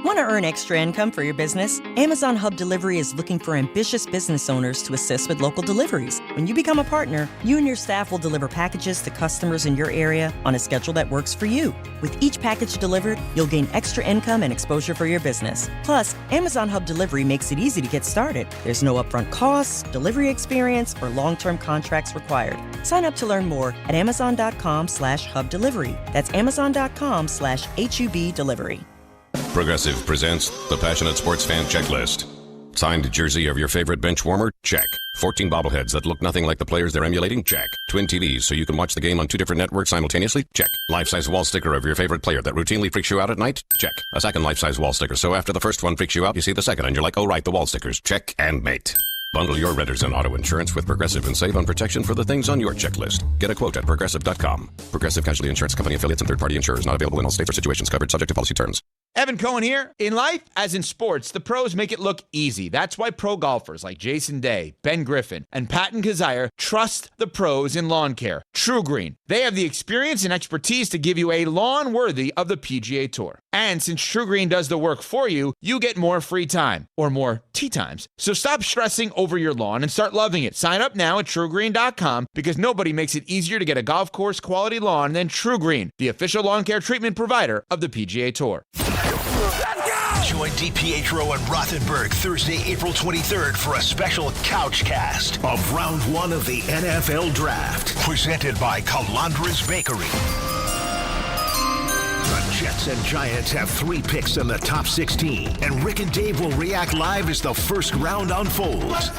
Want to earn extra income for your business? Amazon Hub Delivery is looking for ambitious business owners to assist with local deliveries. When you become a partner, you and your staff will deliver packages to customers in your area on a schedule that works for you. With each package delivered, you'll gain extra income and exposure for your business. Plus, Amazon Hub Delivery makes it easy to get started. There's no upfront costs, delivery experience, or long-term contracts required. Sign up to learn more at amazon.com/hub delivery. That's amazon.com/HUB delivery. Progressive presents the Passionate Sports Fan Checklist. Signed jersey of your favorite bench warmer? Check. 14 bobbleheads that look nothing like the players they're emulating? Check. Twin TVs so you can watch the game on 2 different networks simultaneously? Check. Life-size wall sticker of your favorite player that routinely freaks you out at night? Check. A second life-size wall sticker so after the first one freaks you out, you see the second and you're like, oh right, the wall stickers. Check and mate. Bundle your renters and auto insurance with Progressive and save on protection for the things on your checklist. Get a quote at Progressive.com. Progressive Casualty Insurance Company affiliates and third-party insurers not available in all states or situations covered subject to policy terms. Evan Cohen here. In life, as in sports, the pros make it look easy. That's why pro golfers like Jason Day, Ben Griffin, and Patton Kazire trust the pros in lawn care. True Green. They have the experience and expertise to give you a lawn worthy of the PGA Tour. And since True Green does the work for you, you get more free time, or more tee times. So stop stressing over your lawn and start loving it. Sign up now at TrueGreen.com because nobody makes it easier to get a golf course quality lawn than True Green, the official lawn care treatment provider of the PGA Tour. Join DiPietro and Rothenberg Thursday, April 23rd for a special couch cast of Round 1 of the NFL Draft, presented by Calandra's Bakery. The Jets and Giants have 3 picks in the top 16, and Rick and Dave will react live as the first round unfolds.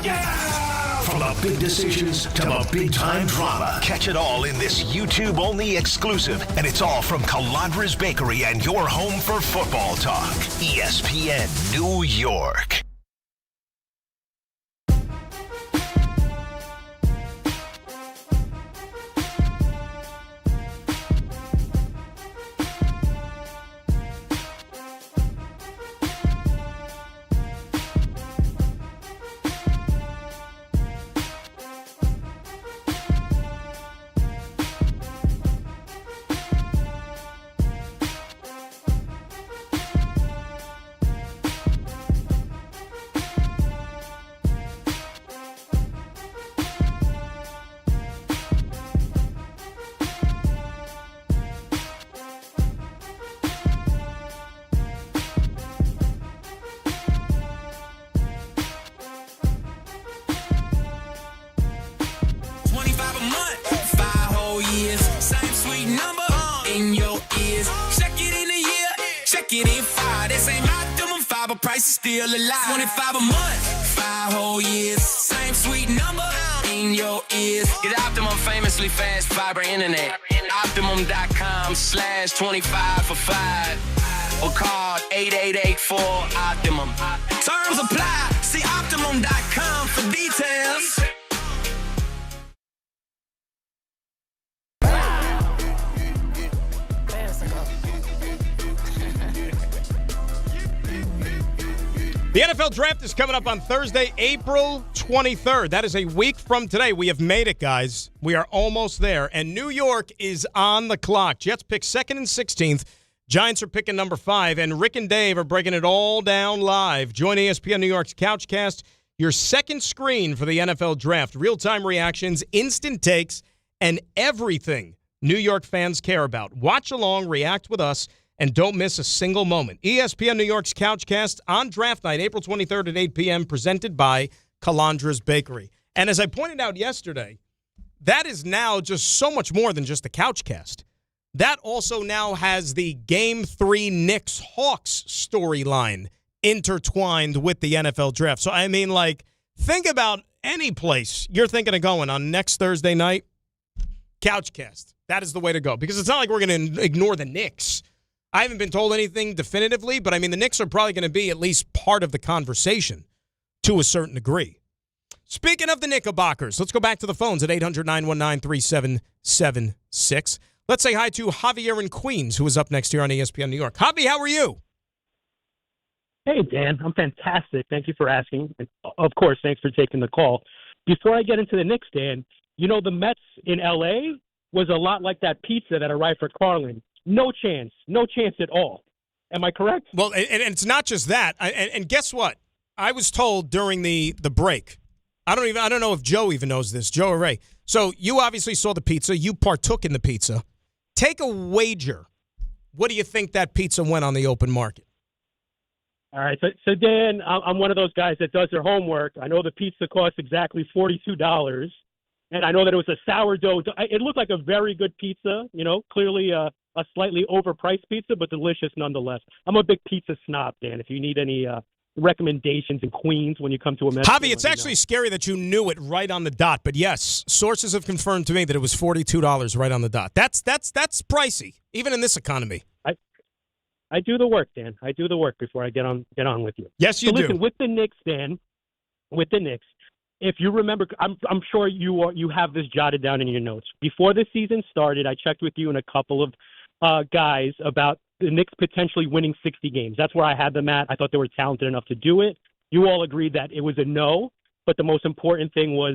From the big decisions to the big-time drama. Catch it all in this YouTube-only exclusive, and it's all from Calandra's Bakery and your home for football talk. ESPN New York. Price is still alive. 25 a month, 5 whole years. Same sweet number in your ears. Get Optimum famously fast fiber internet. Optimum.com/25 for 5. Or call 8884-OPTIMUM. Terms apply. See Optimum.com for details. The NFL Draft is coming up on Thursday, April 23rd. That is a week from today. We have made it, guys. We are almost there. And New York is on the clock. Jets pick 2nd and 16th. Giants are picking number 5. And Rick and Dave are breaking it all down live. Join ESPN New York's Couchcast, your second screen for the NFL Draft. Real-time reactions, instant takes, and everything New York fans care about. Watch along, react with us, and don't miss a single moment. ESPN New York's Couchcast on draft night, April 23rd at 8 p.m., presented by Calandra's Bakery. And as I pointed out yesterday, that is now just so much more than just the Couchcast. That also now has the Game 3 Knicks-Hawks storyline intertwined with the NFL Draft. So, I mean, like, think about any place you're thinking of going on next Thursday night, Couchcast. That is the way to go. Because it's not like we're going to ignore the Knicks. I haven't been told anything definitively, but I mean, the Knicks are probably going to be at least part of the conversation to a certain degree. Speaking of the Knickerbockers, let's go back to the phones at 800-919-3776. Let's say hi to Javier in Queens, who is up next here on ESPN New York. Javi, how are you? Hey, Dan. I'm fantastic. Thank you for asking. And of course, thanks for taking the call. Before I get into the Knicks, Dan, you know, the Mets in L.A. was a lot like that pizza that arrived for Carlin. No chance at all. Am I correct? Well, and it's not just that. And guess what? I was told during the break. I don't know if Joe even knows this, Joe or Ray. So you obviously saw the pizza. You partook in the pizza. Take a wager. What do you think that pizza went on the open market? All right. So Dan, I'm one of those guys that does their homework. I know the pizza cost exactly $42. And I know that it was a sourdough. It looked like a very good pizza, you know, clearly a slightly overpriced pizza, but delicious nonetheless. I'm a big pizza snob, Dan. If you need any recommendations in Queens when you come to a Mets Javi, it's actually scary that you knew it right on the dot. But yes, sources have confirmed to me that it was $42 right on the dot. That's pricey, even in this economy. I do the work, Dan. I do the work before I get on with you. Yes, you do. Listen, with the Knicks, Dan, if you remember, I'm sure you have this jotted down in your notes. Before the season started, I checked with you and a couple of guys about the Knicks potentially winning 60 games. That's where I had them at. I thought they were talented enough to do it. You all agreed that it was a no, but the most important thing was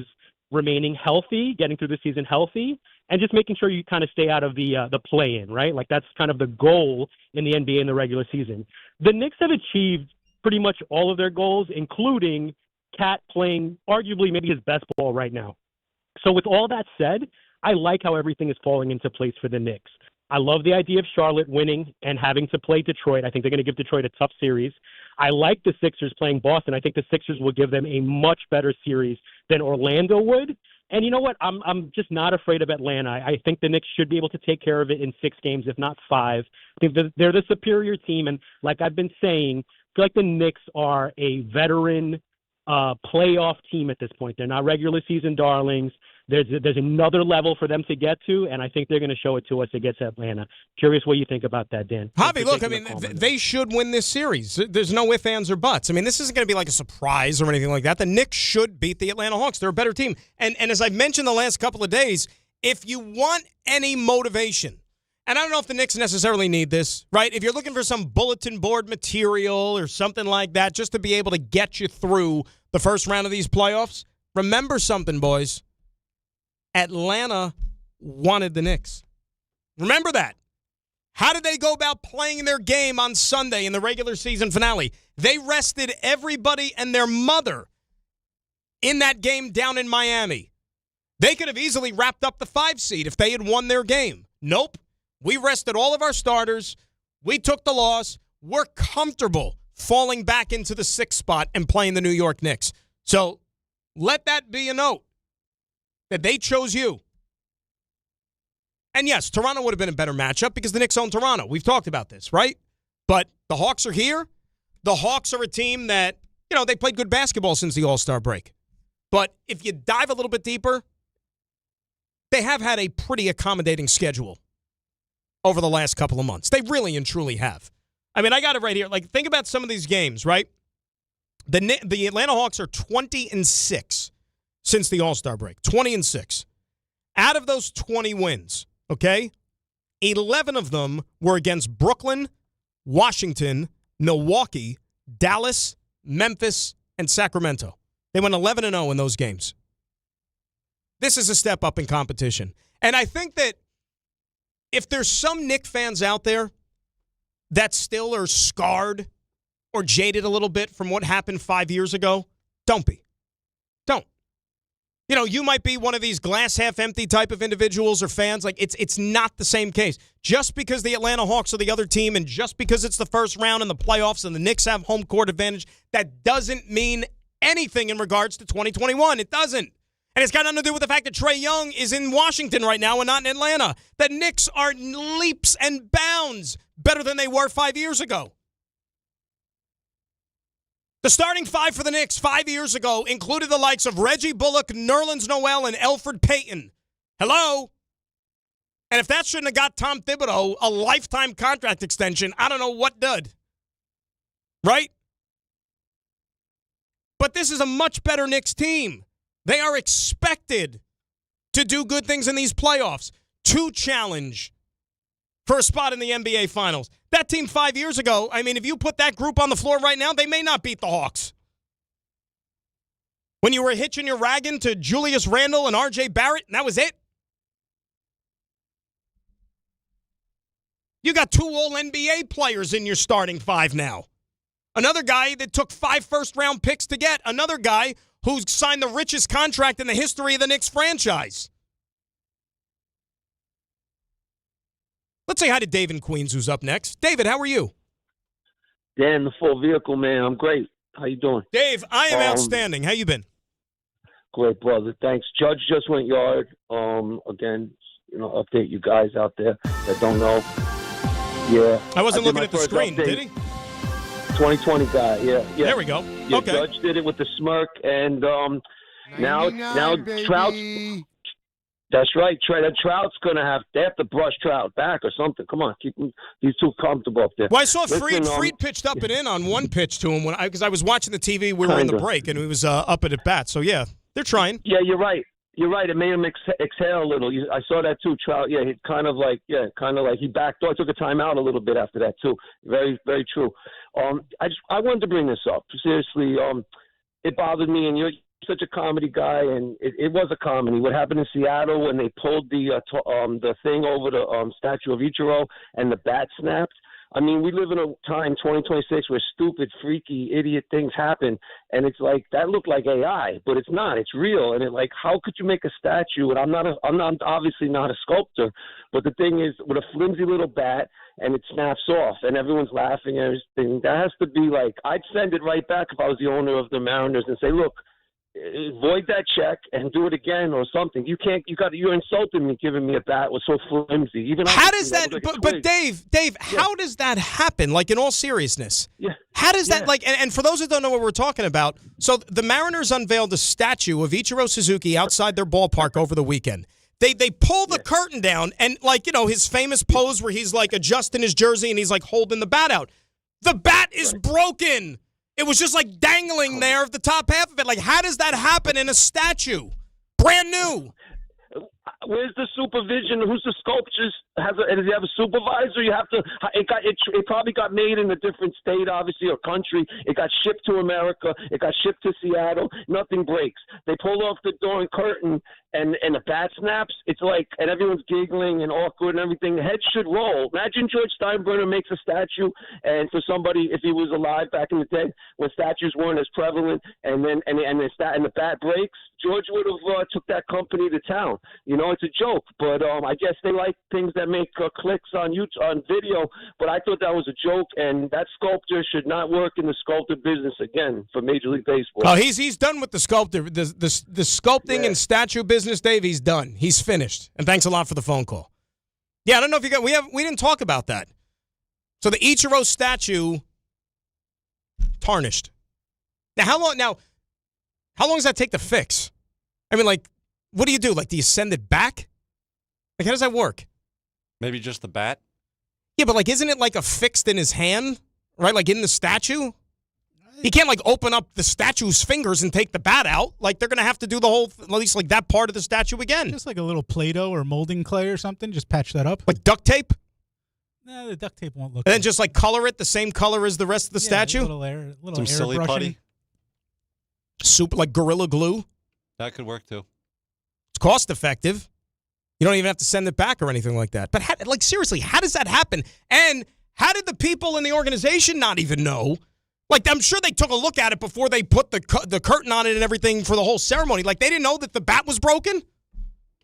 remaining healthy, getting through the season healthy, and just making sure you kind of stay out of the play-in, right? Like that's kind of the goal in the NBA in the regular season. The Knicks have achieved pretty much all of their goals, including Cat playing arguably maybe his best ball right now. So with all that said, I like how everything is falling into place for the Knicks. I love the idea of Charlotte winning and having to play Detroit. I think they're going to give Detroit a tough series. I like the Sixers playing Boston. I think the Sixers will give them a much better series than Orlando would. And you know what? I'm just not afraid of Atlanta. I think the Knicks should be able to take care of it in 6 games, if not 5. I think they're the superior team. And like I've been saying, I feel like the Knicks are a veteran playoff team at this point. They're not regular season darlings. There's another level for them to get to, and I think they're going to show it to us against Atlanta. Curious what you think about that, Dan. Javi, look, I mean, they should win this series. There's no ifs, ands, or buts. I mean, this isn't going to be like a surprise or anything like that. The Knicks should beat the Atlanta Hawks. They're a better team. And as I've mentioned the last couple of days, if you want any motivation, and I don't know if the Knicks necessarily need this, right? If you're looking for some bulletin board material or something like that just to be able to get you through the first round of these playoffs, remember something, boys. Atlanta wanted the Knicks. Remember that. How did they go about playing their game on Sunday in the regular season finale? They rested everybody and their mother in that game down in Miami. They could have easily wrapped up the 5 seed if they had won their game. Nope. We rested all of our starters. We took the loss. We're comfortable falling back into the 6th spot and playing the New York Knicks. So let that be a note. That they chose you. And yes, Toronto would have been a better matchup because the Knicks own Toronto. We've talked about this, right? But the Hawks are here. The Hawks are a team that, you know, they played good basketball since the All-Star break. But if you dive a little bit deeper, they have had a pretty accommodating schedule over the last couple of months. They really and truly have. I mean, I got it right here. Like, think about some of these games, right? The Atlanta Hawks are 20-6. Since the All-Star break, 20-6. Out of those 20 wins, okay, 11 of them were against Brooklyn, Washington, Milwaukee, Dallas, Memphis, and Sacramento. They went 11-0 in those games. This is a step up in competition. And I think that if there's some Knicks fans out there that still are scarred or jaded a little bit from what happened 5 years ago, don't be. Don't. You know, you might be one of these glass half empty type of individuals or fans. Like, it's not the same case. Just because the Atlanta Hawks are the other team and just because it's the first round in the playoffs and the Knicks have home court advantage, that doesn't mean anything in regards to 2021. It doesn't. And it's got nothing to do with the fact that Trae Young is in Washington right now and not in Atlanta. The Knicks are leaps and bounds better than they were 5 years ago. The starting 5 for the Knicks 5 years ago included the likes of Reggie Bullock, Nerlens Noel, and Elfrid Payton. Hello? And if that shouldn't have got Tom Thibodeau a lifetime contract extension, I don't know what did. Right? But this is a much better Knicks team. They are expected to do good things in these playoffs, to challenge for a spot in the NBA Finals. That team 5 years ago, I mean, if you put that group on the floor right now, they may not beat the Hawks. When you were hitching your wagon to Julius Randle and R.J. Barrett, and that was it. You got 2 All-NBA players in your starting 5 now. Another guy that took 5 first-round picks to get. Another guy who signed the richest contract in the history of the Knicks franchise. Let's say hi to Dave in Queens, who's up next. David, how are you? Dan, the full vehicle, man. I'm great. How you doing? Dave, I am outstanding. How you been? Great, brother. Thanks. Judge just went yard. Again, you know, update you guys out there that don't know. Yeah. I wasn't looking at the screen, did he? 2020 guy, yeah. There we go. Yeah, okay. Judge did it with the smirk, and now Trout's. That's right, Trey. That Trout's going to they have to brush Trout back or something. Come on, keep these two comfortable up there. Well, I saw Fried pitched up and in on one pitch to him because I was watching the TV. We were in the break, and he was up at bat. So, yeah, they're trying. Yeah, you're right. You're right. It made him exhale a little. I saw that too. Trout, he kind of like he backed off. Took a timeout a little bit after that too. Very, very true. I wanted to bring this up seriously. It bothered me, and you're such a comedy guy, and it was a comedy. What happened in Seattle when they pulled the thing over the statue of Ichiro and the bat snapped? I mean, we live in a time, 2026, where stupid, freaky, idiot things happen, and it's like that looked like AI, but it's not. It's real, and how could you make a statue? And I'm obviously not a sculptor, but the thing is, with a flimsy little bat, and it snaps off, and everyone's laughing and everything. That has to be like, I'd send it right back if I was the owner of the Mariners and say, look, void that check and do it again or something. You're insulting me giving me a bat was so flimsy. Even how does that? But Dave, how does that happen? Like, in all seriousness, how does that And for those who don't know what we're talking about, so the Mariners unveiled a statue of Ichiro Suzuki outside their ballpark over the weekend. They pull the curtain down and his famous pose where he's like adjusting his jersey and he's like holding the bat out. The bat is broken. It was just like dangling there of the top half of it. Like, how does that happen in a statue? Brand new. Where's the supervision? Who's the sculptor? Does he have a supervisor? You have to. It probably got made in a different state, obviously, or country. It got shipped to America. It got shipped to Seattle. Nothing breaks. They pull off the door and curtain, and the bat snaps. It's like, and everyone's giggling and awkward and everything. Heads should roll. Imagine George Steinbrenner makes a statue, and for somebody, if he was alive back in the day when statues weren't as prevalent, and the bat breaks, George would have took that company to town. It's a joke, but I guess they like things that make clicks on YouTube, on video. But I thought that was a joke, and that sculptor should not work in the sculptor business again for Major League Baseball. Oh, he's done with the sculptor, the sculpting and statue business, Dave. He's done. He's finished. And thanks a lot for the phone call. Yeah, I don't know if you got. We didn't talk about that. So the Ichiro statue tarnished. Now how long does that take to fix? I mean, like, what do you do? Like, do you send it back? Like, how does that work? Maybe just the bat? Yeah, but, like, isn't it, like, affixed in his hand? Right? Like, in the statue? He can't, like, open up the statue's fingers and take the bat out. Like, they're going to have to do the whole, at least, like, that part of the statue again. Just like a little Play-Doh or molding clay or something. Just patch that up. Like duct tape? No, the duct tape won't look And then just, like, color it the same color as the rest of the statue? Some silly putty? Super, like Gorilla Glue? That could work, too. It's cost effective. You don't even have to send it back or anything like that. But, seriously, how does that happen? And how did the people in the organization not even know? Like, I'm sure they took a look at it before they put the curtain on it and everything for the whole ceremony. Like, they didn't know that the bat was broken?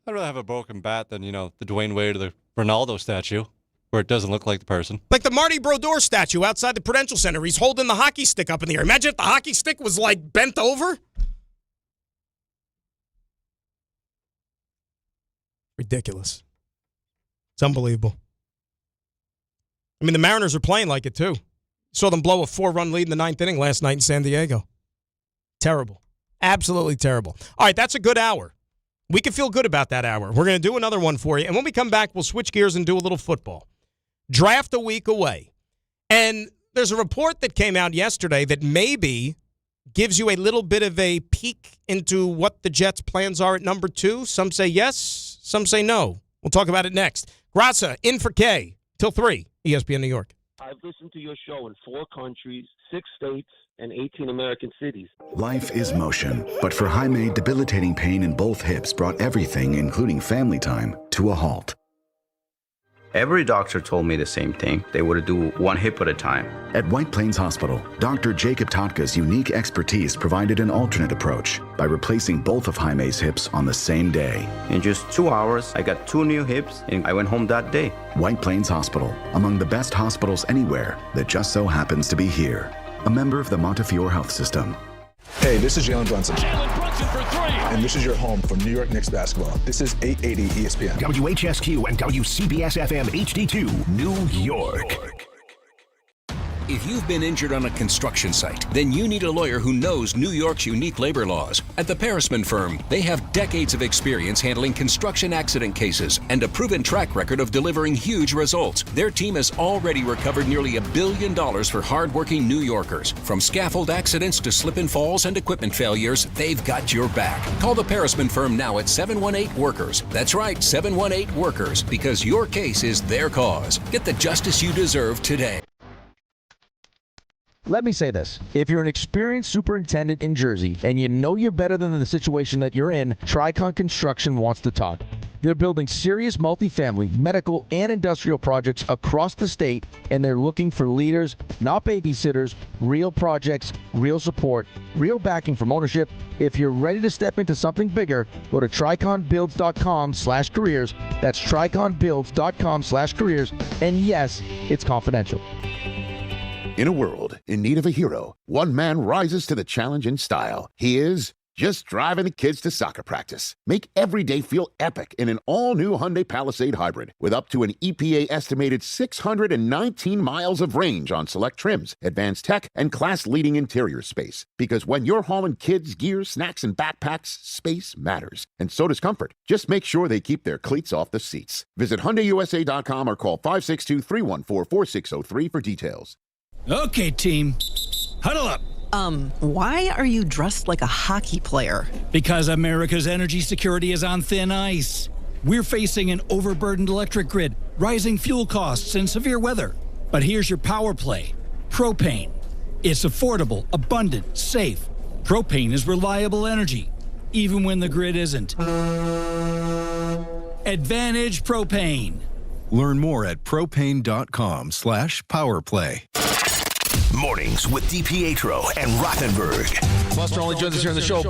I'd rather have a broken bat than, the Dwayne Wade or the Ronaldo statue, where it doesn't look like the person. Like the Marty Brodeur statue outside the Prudential Center. He's holding the hockey stick up in the air. Imagine if the hockey stick was, like, bent over. Ridiculous. It's unbelievable. I mean, the Mariners are playing like it, too. Saw them blow a 4-run lead in the ninth inning last night in San Diego. Terrible. Absolutely terrible. All right, that's a good hour. We can feel good about that hour. We're going to do another one for you. And when we come back, we'll switch gears and do a little football. Draft a week away. And there's a report that came out yesterday that maybe gives you a little bit of a peek into what the Jets' plans are at number 2. Some say yes, some say no. We'll talk about it next. Graca, in for K, till 3, ESPN New York. I've listened to your show in 4 countries, 6 states, and 18 American cities. Life is motion, but for Jaime, debilitating pain in both hips brought everything, including family time, to a halt. Every doctor told me the same thing. They would do one hip at a time. At White Plains Hospital, Dr. Jacob Totka's unique expertise provided an alternate approach by replacing both of Jaime's hips on the same day. In just 2 hours, I got 2 new hips, and I went home that day. White Plains Hospital, among the best hospitals anywhere that just so happens to be here. A member of the Montefiore Health System. Hey, this is Jalen Brunson. Jalen Brunson for 3. And this is your home for New York Knicks basketball. This is 880 ESPN. WHSQ and WCBS FM HD2, New York. If you've been injured on a construction site, then you need a lawyer who knows New York's unique labor laws. At the Parisman Firm, they have decades of experience handling construction accident cases and a proven track record of delivering huge results. Their team has already recovered nearly $1 billion for hardworking New Yorkers. From scaffold accidents to slip and falls and equipment failures, they've got your back. Call the Parisman Firm now at 718-WORKERS. That's right, 718-WORKERS, because your case is their cause. Get the justice you deserve today. Let me say this. If you're an experienced superintendent in Jersey and you know you're better than the situation that you're in, Tricon Construction wants to talk. They're building serious multifamily, medical, and industrial projects across the state, and they're looking for leaders, not babysitters, real projects, real support, real backing from ownership. If you're ready to step into something bigger, go to triconbuilds.com/careers. That's triconbuilds.com/careers. And yes, it's confidential. In a world in need of a hero, one man rises to the challenge in style. He is just driving the kids to soccer practice. Make every day feel epic in an all-new Hyundai Palisade Hybrid with up to an EPA-estimated 619 miles of range on select trims, advanced tech, and class-leading interior space. Because when you're hauling kids, gear, snacks, and backpacks, space matters. And so does comfort. Just make sure they keep their cleats off the seats. Visit HyundaiUSA.com or call 562-314-4603 for details. Okay, team. Huddle up. Why are you dressed like a hockey player? Because America's energy security is on thin ice. We're facing an overburdened electric grid, rising fuel costs, and severe weather. But here's your power play. Propane. It's affordable, abundant, safe. Propane is reliable energy, even when the grid isn't. Advantage Propane. Learn more at propane.com/powerplay. Mornings with DiPietro and Rothenberg. Buster only joins us here on the show.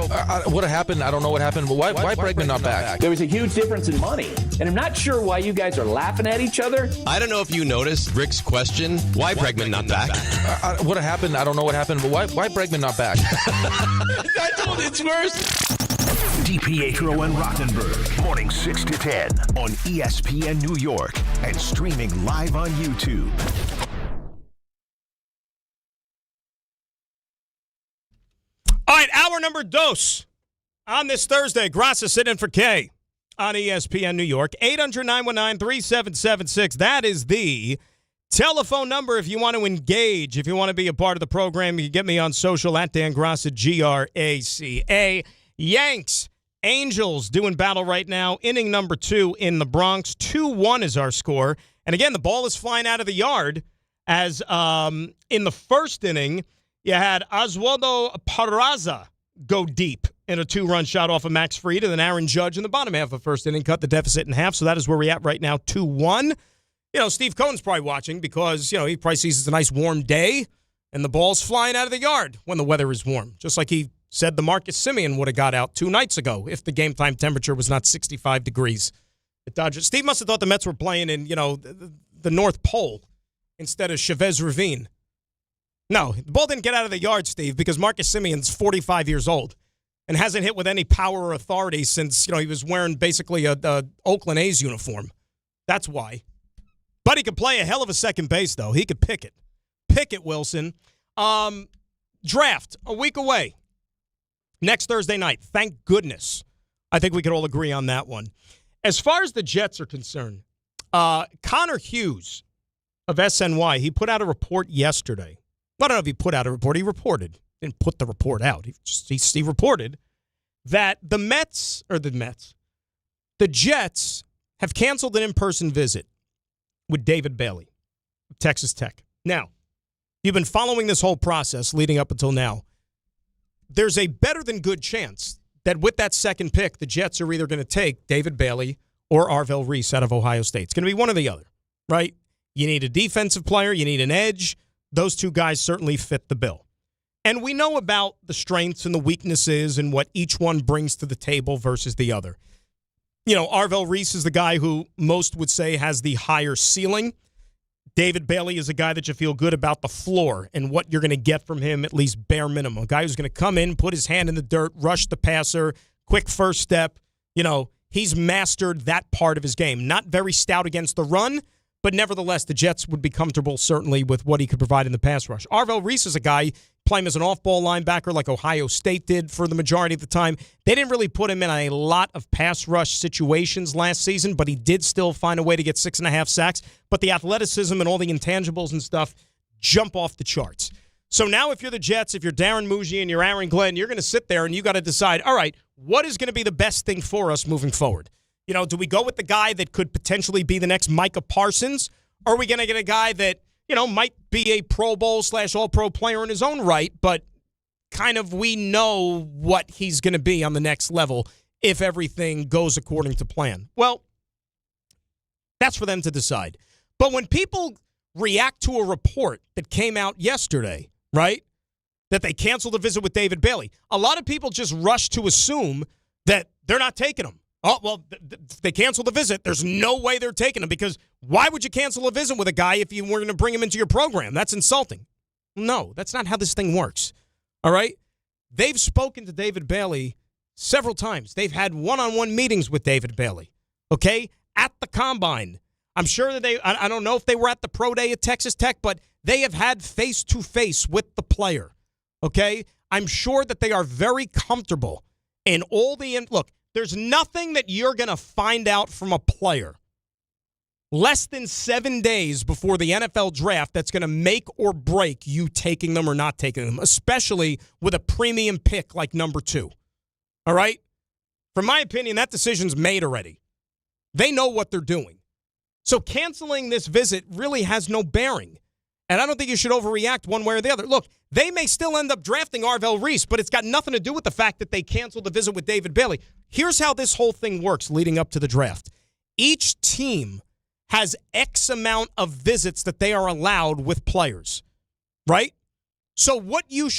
What happened? I don't know what happened, but why Bregman not back? There was a huge difference in money, and I'm not sure why you guys are laughing at each other. I don't know if you noticed Rick's question, why Bregman not back? What happened? I don't know what happened, but why Bregman not back? I told you it's worse. DiPietro and Rothenberg, morning 6 to 10 on ESPN New York and streaming live on YouTube. All right, hour number dos on this Thursday. Graca sitting in for K on ESPN New York. 800-919-3776. That is the telephone number if you want to engage. If you want to be a part of the program, you can get me on social at Dan Graca, Graca. Yanks, Angels doing battle right now. Inning number 2 in the Bronx. 2-1 is our score. And again, the ball is flying out of the yard as in the first inning, you had Oswaldo Peraza go deep in a 2-run shot off of Max Fried, and then Aaron Judge in the bottom half of the first inning cut the deficit in half. So that is where we're at right now, 2-1. Steve Cohen's probably watching because, he probably sees it's a nice warm day, and the ball's flying out of the yard when the weather is warm. Just like he said the Marcus Semien would have got out 2 nights ago if the game time temperature was not 65 degrees at Dodgers. Steve must have thought the Mets were playing in, the North Pole instead of Chavez Ravine. No, the ball didn't get out of the yard, Steve, because Marcus Semien's 45 years old and hasn't hit with any power or authority since, he was wearing basically a Oakland A's uniform. That's why. But he could play a hell of a second base, though. He could pick it. Pick it, Wilson. Draft, a week away. Next Thursday night. Thank goodness. I think we could all agree on that one. As far as the Jets are concerned, Connor Hughes of SNY, he put out a report yesterday. I don't know if he put out a report. He reported. Didn't put the report out. He reported that the Jets have canceled an in-person visit with David Bailey of Texas Tech. Now, you've been following this whole process leading up until now. There's a better than good chance that with that second pick, the Jets are either going to take David Bailey or Arvell Reese out of Ohio State. It's going to be one or the other, right? You need a defensive player. You need an edge. Those two guys certainly fit the bill. And we know about the strengths and the weaknesses and what each one brings to the table versus the other. Arvell Reese is the guy who most would say has the higher ceiling. David Bailey is a guy that you feel good about the floor and what you're going to get from him, at least bare minimum. A guy who's going to come in, put his hand in the dirt, rush the passer, quick first step. He's mastered that part of his game. Not very stout against the run, but nevertheless, the Jets would be comfortable, certainly, with what he could provide in the pass rush. Arvell Reese is a guy playing as an off-ball linebacker like Ohio State did for the majority of the time. They didn't really put him in a lot of pass rush situations last season, but he did still find a way to get 6.5 sacks. But the athleticism and all the intangibles and stuff jump off the charts. So now if you're the Jets, if you're Darren Muji and you're Aaron Glenn, you're going to sit there and you got to decide, all right, what is going to be the best thing for us moving forward? You know, do we go with the guy that could potentially be the next Micah Parsons? Or are we going to get a guy that, you know, might be a Pro Bowl / All-Pro player in his own right, but kind of we know what he's going to be on the next level if everything goes according to plan? Well, that's for them to decide. But when people react to a report that came out yesterday, right, that they canceled a visit with David Bailey, a lot of people just rush to assume that they're not taking him. Oh, well, they canceled the visit. There's no way they're taking him because why would you cancel a visit with a guy if you were going to bring him into your program? That's insulting. No, that's not how this thing works. All right? They've spoken to David Bailey several times. They've had one-on-one meetings with David Bailey, okay, at the Combine. I'm sure that I don't know if they were at the Pro Day at Texas Tech, but they have had face-to-face with the player, okay? I'm sure that they are very comfortable in all the – look, there's nothing that you're going to find out from a player less than 7 days before the NFL draft that's going to make or break you taking them or not taking them, especially with a premium pick like number 2. All right? From my opinion, that decision's made already. They know what they're doing. So canceling this visit really has no bearing. And I don't think you should overreact one way or the other. Look, they may still end up drafting Arvell Reese, but it's got nothing to do with the fact that they canceled the visit with David Bailey. Here's how this whole thing works leading up to the draft. Each team has X amount of visits that they are allowed with players, right? So what you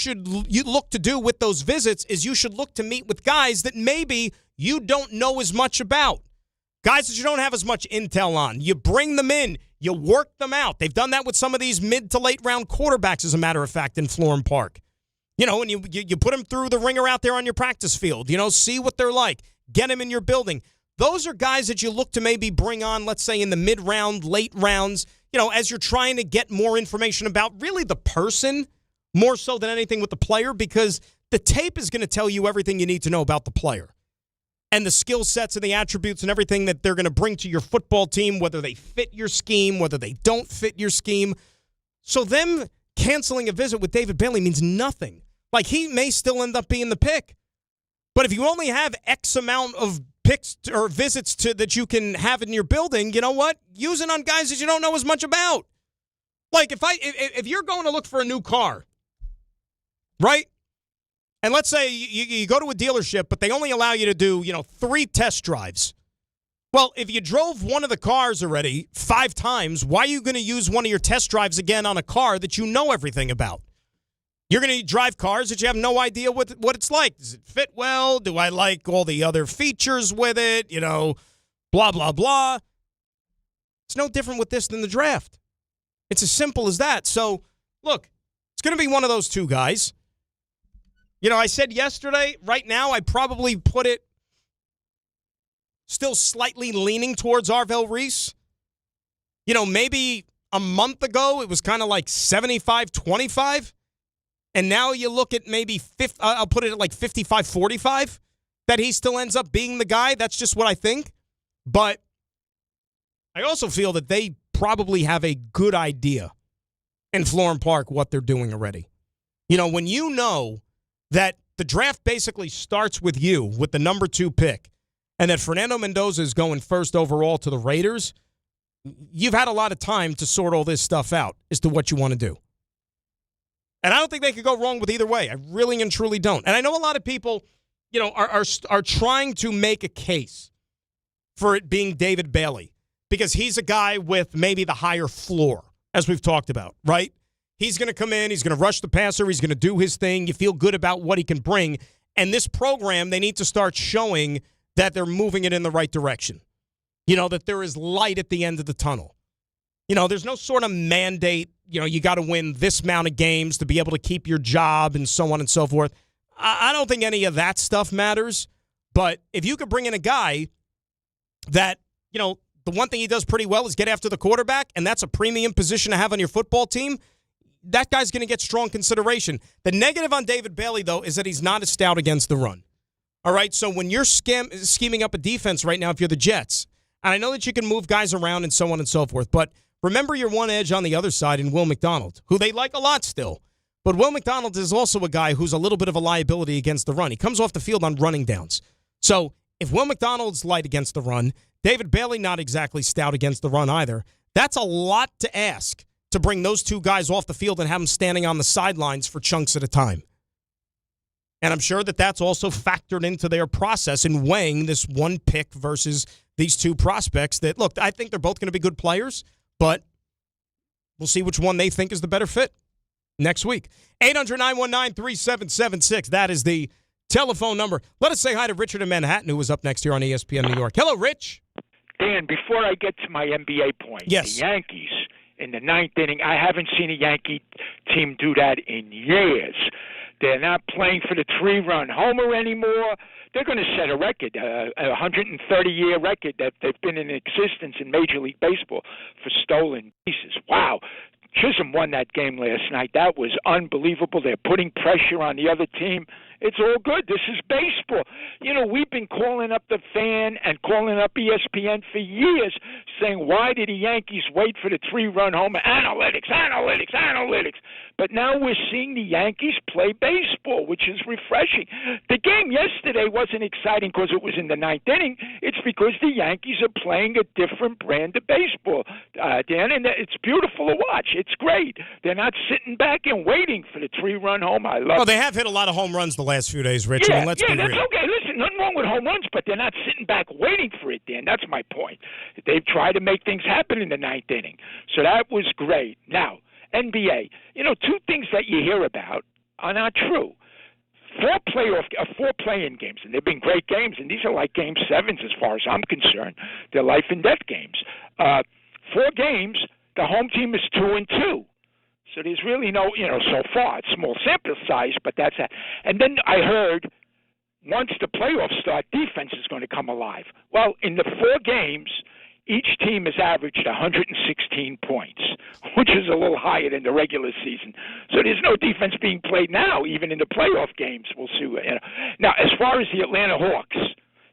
look to do with those visits is you should look to meet with guys that maybe you don't know as much about. Guys that you don't have as much intel on. You bring them in. You work them out. They've done that with some of these mid to late round quarterbacks, as a matter of fact, in Florham Park. You know, and you put them through the ringer out there on your practice field. You know, see what they're like. Get them in your building. Those are guys that you look to maybe bring on, let's say, in the mid-round, late rounds, you know, as you're trying to get more information about really the person, more so than anything with the player, because the tape is going to tell you everything you need to know about the player. And the skill sets and the attributes and everything that they're going to bring to your football team, whether they fit your scheme, whether they don't fit your scheme. So them canceling a visit with David Bailey means nothing. Like, he may still end up being the pick. But if you only have X amount of picks or visits that you can have in your building, you know what? Use it on guys that you don't know as much about. Like, if you're going to look for a new car, right? And let's say you go to a dealership, but they only allow you to do, 3 test drives. Well, if you drove one of the cars already 5 times, why are you going to use one of your test drives again on a car that you know everything about? You're going to drive cars that you have no idea what it's like. Does it fit well? Do I like all the other features with it? Blah, blah, blah. It's no different with this than the draft. It's as simple as that. So, look, it's going to be one of those 2 guys. I said yesterday, right now, I probably put it still slightly leaning towards Arvell Reese. Maybe a month ago, it was kind of like 75-25. And now you look at maybe, I'll put it at like 55-45, that he still ends up being the guy. That's just what I think. But I also feel that they probably have a good idea in Florham Park what they're doing already. When you know that the draft basically starts with you, with the number 2 pick, and that Fernando Mendoza is going first overall to the Raiders, you've had a lot of time to sort all this stuff out as to what you want to do. And I don't think they could go wrong with either way. I really and truly don't. And I know a lot of people, are trying to make a case for it being David Bailey because he's a guy with maybe the higher floor, as we've talked about, right? He's going to come in. He's going to rush the passer. He's going to do his thing. You feel good about what he can bring. And this program, they need to start showing that they're moving it in the right direction. That there is light at the end of the tunnel. There's no sort of mandate, you got to win this amount of games to be able to keep your job and so on and so forth. I don't think any of that stuff matters. But if you could bring in a guy that, the one thing he does pretty well is get after the quarterback, and that's a premium position to have on your football team. That guy's going to get strong consideration. The negative on David Bailey, though, is that he's not as stout against the run. All right, so when you're scheming up a defense right now, if you're the Jets, and I know that you can move guys around and so on and so forth, but remember your one edge on the other side in Will McDonald, who they like a lot still. But Will McDonald is also a guy who's a little bit of a liability against the run. He comes off the field on running downs. So if Will McDonald's light against the run, David Bailey not exactly stout against the run either, that's a lot to ask to bring those two guys off the field and have them standing on the sidelines for chunks at a time. And I'm sure that that's also factored into their process in weighing this one pick versus these two prospects that, look, I think they're both going to be good players, but we'll see which one they think is the better fit next week. 800-919-3776. That is the telephone number. Let us say hi to Richard in Manhattan, who was up next here on ESPN New York. Hello, Rich. Dan, before I get to my NBA point, yes. The Yankees in the ninth inning, I haven't seen a Yankee team do that in years. They're not playing for the three-run homer anymore. They're going to set a record, a 130-year record that they've been in existence in Major League Baseball for stolen bases. Wow. Chisholm won that game last night. That was unbelievable. They're putting pressure on the other team. It's all good. This is baseball. You know, we've been calling up the Fan and calling up ESPN for years saying, why did the Yankees wait for the three-run homer? Analytics. But now we're seeing the Yankees play baseball, which is refreshing. The game yesterday wasn't exciting because it was in the ninth inning. It's because the Yankees are playing a different brand of baseball, Dan, and it's beautiful to watch. It's great. They're not sitting back and waiting for the three-run home. I love it. They have hit a lot of home runs the last few days, Rich. Yeah, I mean, let's be that's real. okay. Listen, nothing wrong with home runs, but they're not sitting back waiting for it, Dan. That's my point. They've tried to make things happen in the ninth inning. So that was great. Now, NBA, you know, two things that you hear about are not true. Four play-in games, and they've been great games, and these are like game sevens as far as I'm concerned. They're life and death games. 4 games, the home team is 2-2. So there's really no, so far, it's small sample size, but that's that. And then I heard once the playoffs start, defense is going to come alive. Well, in the 4 games, each team has averaged 116 points, which is a little higher than the regular season. So there's no defense being played now, even in the playoff games. We'll see. Now, as far as the Atlanta Hawks,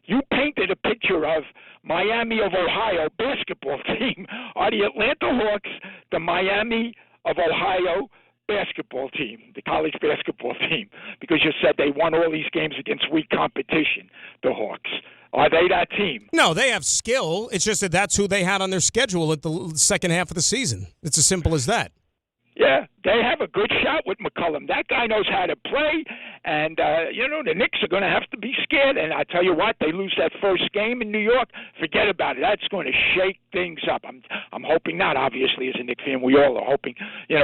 you painted a picture of Miami of Ohio basketball team. Are the Atlanta Hawks the Miami of Ohio basketball team, the college basketball team? Because you said they won all these games against weak competition, the Hawks. Are they that team? No, they have skill. It's just that that's who they had on their schedule at the second half of the season. It's as simple as that. Yeah, they have a good shot with McCollum. That guy knows how to play, and, the Knicks are going to have to be scared. And I tell you what, they lose that first game in New York, forget about it. That's going to shake things up. I'm hoping not, obviously, as a Knicks fan. We all are hoping,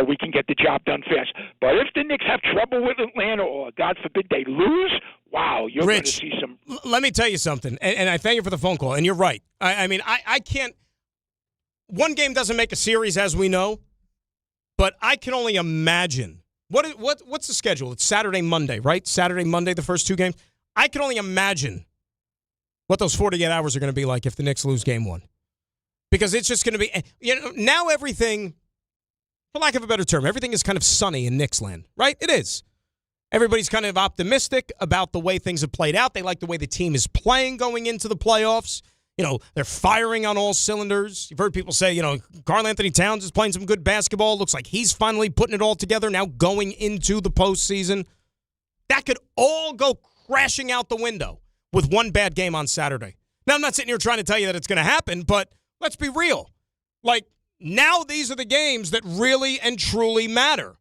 we can get the job done fast. But if the Knicks have trouble with Atlanta, or God forbid they lose, wow, you're going to see some. Let me tell you something, and I thank you for the phone call, and you're right. I can't. One game doesn't make a series, as we know. But I can only imagine. What's the schedule? It's Saturday, Monday, right? Saturday, Monday, the first 2 games. I can only imagine what those 48 hours are going to be like if the Knicks lose game 1. Because it's just going to be, now everything, for lack of a better term, everything is kind of sunny in Knicks land, right? It is. Everybody's kind of optimistic about the way things have played out. They like the way the team is playing going into the playoffs. They're firing on all cylinders. You've heard people say, Karl Anthony Towns is playing some good basketball. Looks like he's finally putting it all together now going into the postseason. That could all go crashing out the window with one bad game on Saturday. Now, I'm not sitting here trying to tell you that it's going to happen, but let's be real. Now these are the games that really and truly matter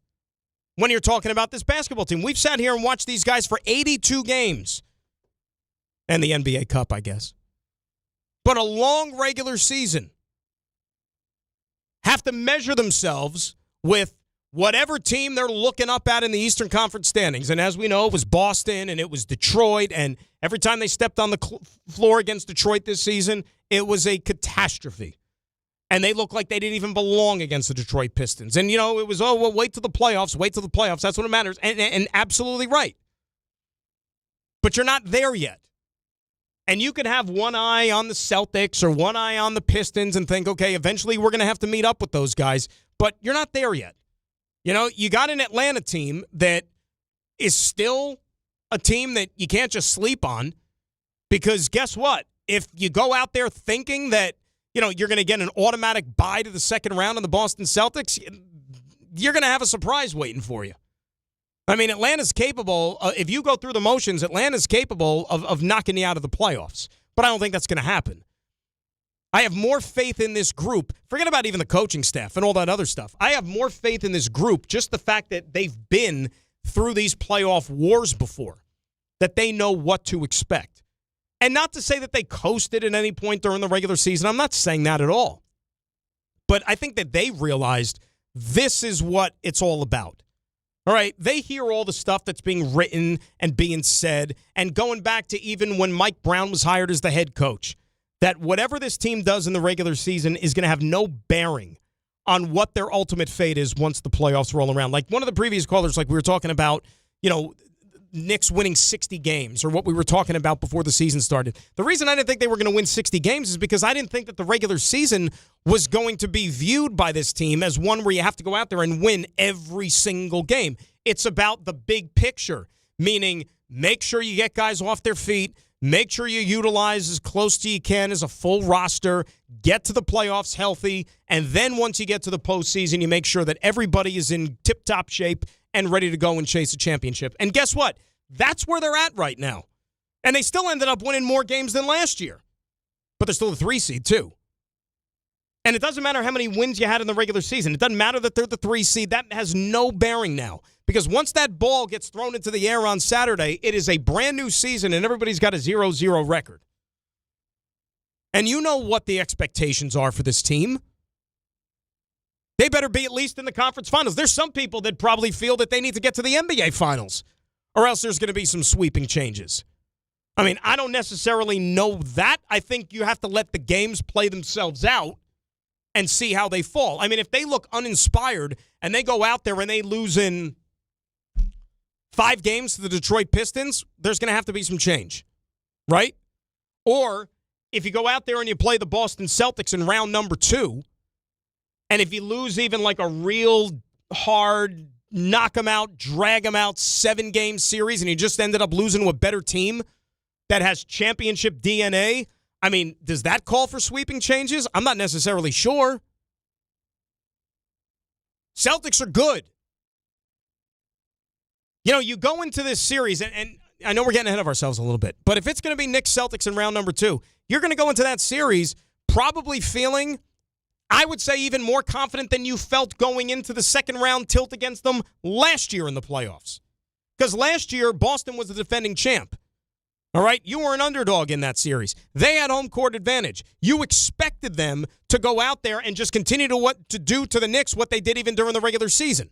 when you're talking about this basketball team. We've sat here and watched these guys for 82 games. And the NBA Cup, I guess. But a long regular season, have to measure themselves with whatever team they're looking up at in the Eastern Conference standings. And as we know, it was Boston and it was Detroit. And every time they stepped on the floor against Detroit this season, it was a catastrophe. And they looked like they didn't even belong against the Detroit Pistons. And, it was, wait till the playoffs, wait till the playoffs. That's what it matters. And absolutely right. But you're not there yet. And you could have one eye on the Celtics or one eye on the Pistons and think, okay, eventually we're going to have to meet up with those guys. But you're not there yet. You know, you got an Atlanta team that is still a team that you can't just sleep on, because guess what? If you go out there thinking that, you know, you're going to get an automatic bye to the second round of the Boston Celtics, you're going to have a surprise waiting for you. I mean, Atlanta's capable, if you go through the motions, Atlanta's capable of knocking you out of the playoffs. But I don't think that's going to happen. I have more faith in this group. Forget about even the coaching staff and all that other stuff. I have more faith in this group, just the fact that they've been through these playoff wars before, that they know what to expect. And not to say that they coasted at any point during the regular season. I'm not saying that at all. But I think that they realized this is what it's all about. All right, they hear all the stuff that's being written and being said, and going back to even when Mike Brown was hired as the head coach, that whatever this team does in the regular season is going to have no bearing on what their ultimate fate is once the playoffs roll around. Like one of the previous callers, like we were talking about, you know, Knicks winning 60 games, or what we were talking about before the season started. The reason I didn't think they were going to win 60 games is because I didn't think that the regular season was going to be viewed by this team as one where you have to go out there and win every single game. It's about the big picture, meaning make sure you get guys off their feet, make sure you utilize as close to you can as a full roster, get to the playoffs healthy, and then once you get to the postseason, you make sure that everybody is in tip-top shape and ready to go and chase a championship. And guess what? That's where they're at right now. And they still ended up winning more games than last year. But they're still the 3 seed, too. And it doesn't matter how many wins you had in the regular season. It doesn't matter that they're the 3 seed. That has no bearing now. Because once that ball gets thrown into the air on Saturday, it is a brand new season, and everybody's got a 0-0 record. And you know what the expectations are for this team. They better be at least in the conference finals. There's some people that probably feel that they need to get to the NBA finals, or else there's going to be some sweeping changes. I mean, I don't necessarily know that. I think you have to let the games play themselves out and see how they fall. I mean, if they look uninspired and they go out there and they lose in 5 games to the Detroit Pistons, there's going to have to be some change, right? Or if you go out there and you play the Boston Celtics in round number 2, and if you lose even like a real hard, knock them out, drag them out 7-game series, and you just ended up losing to a better team that has championship DNA, I mean, does that call for sweeping changes? I'm not necessarily sure. Celtics are good. You know, you go into this series, and I know we're getting ahead of ourselves a little bit, but if it's going to be Knicks Celtics in round number 2, you're going to go into that series probably feeling, I would say, even more confident than you felt going into the second round tilt against them last year in the playoffs. Because last year, Boston was the defending champ. All right? You were an underdog in that series. They had home court advantage. You expected them to go out there and just continue to do to the Knicks what they did even during the regular season.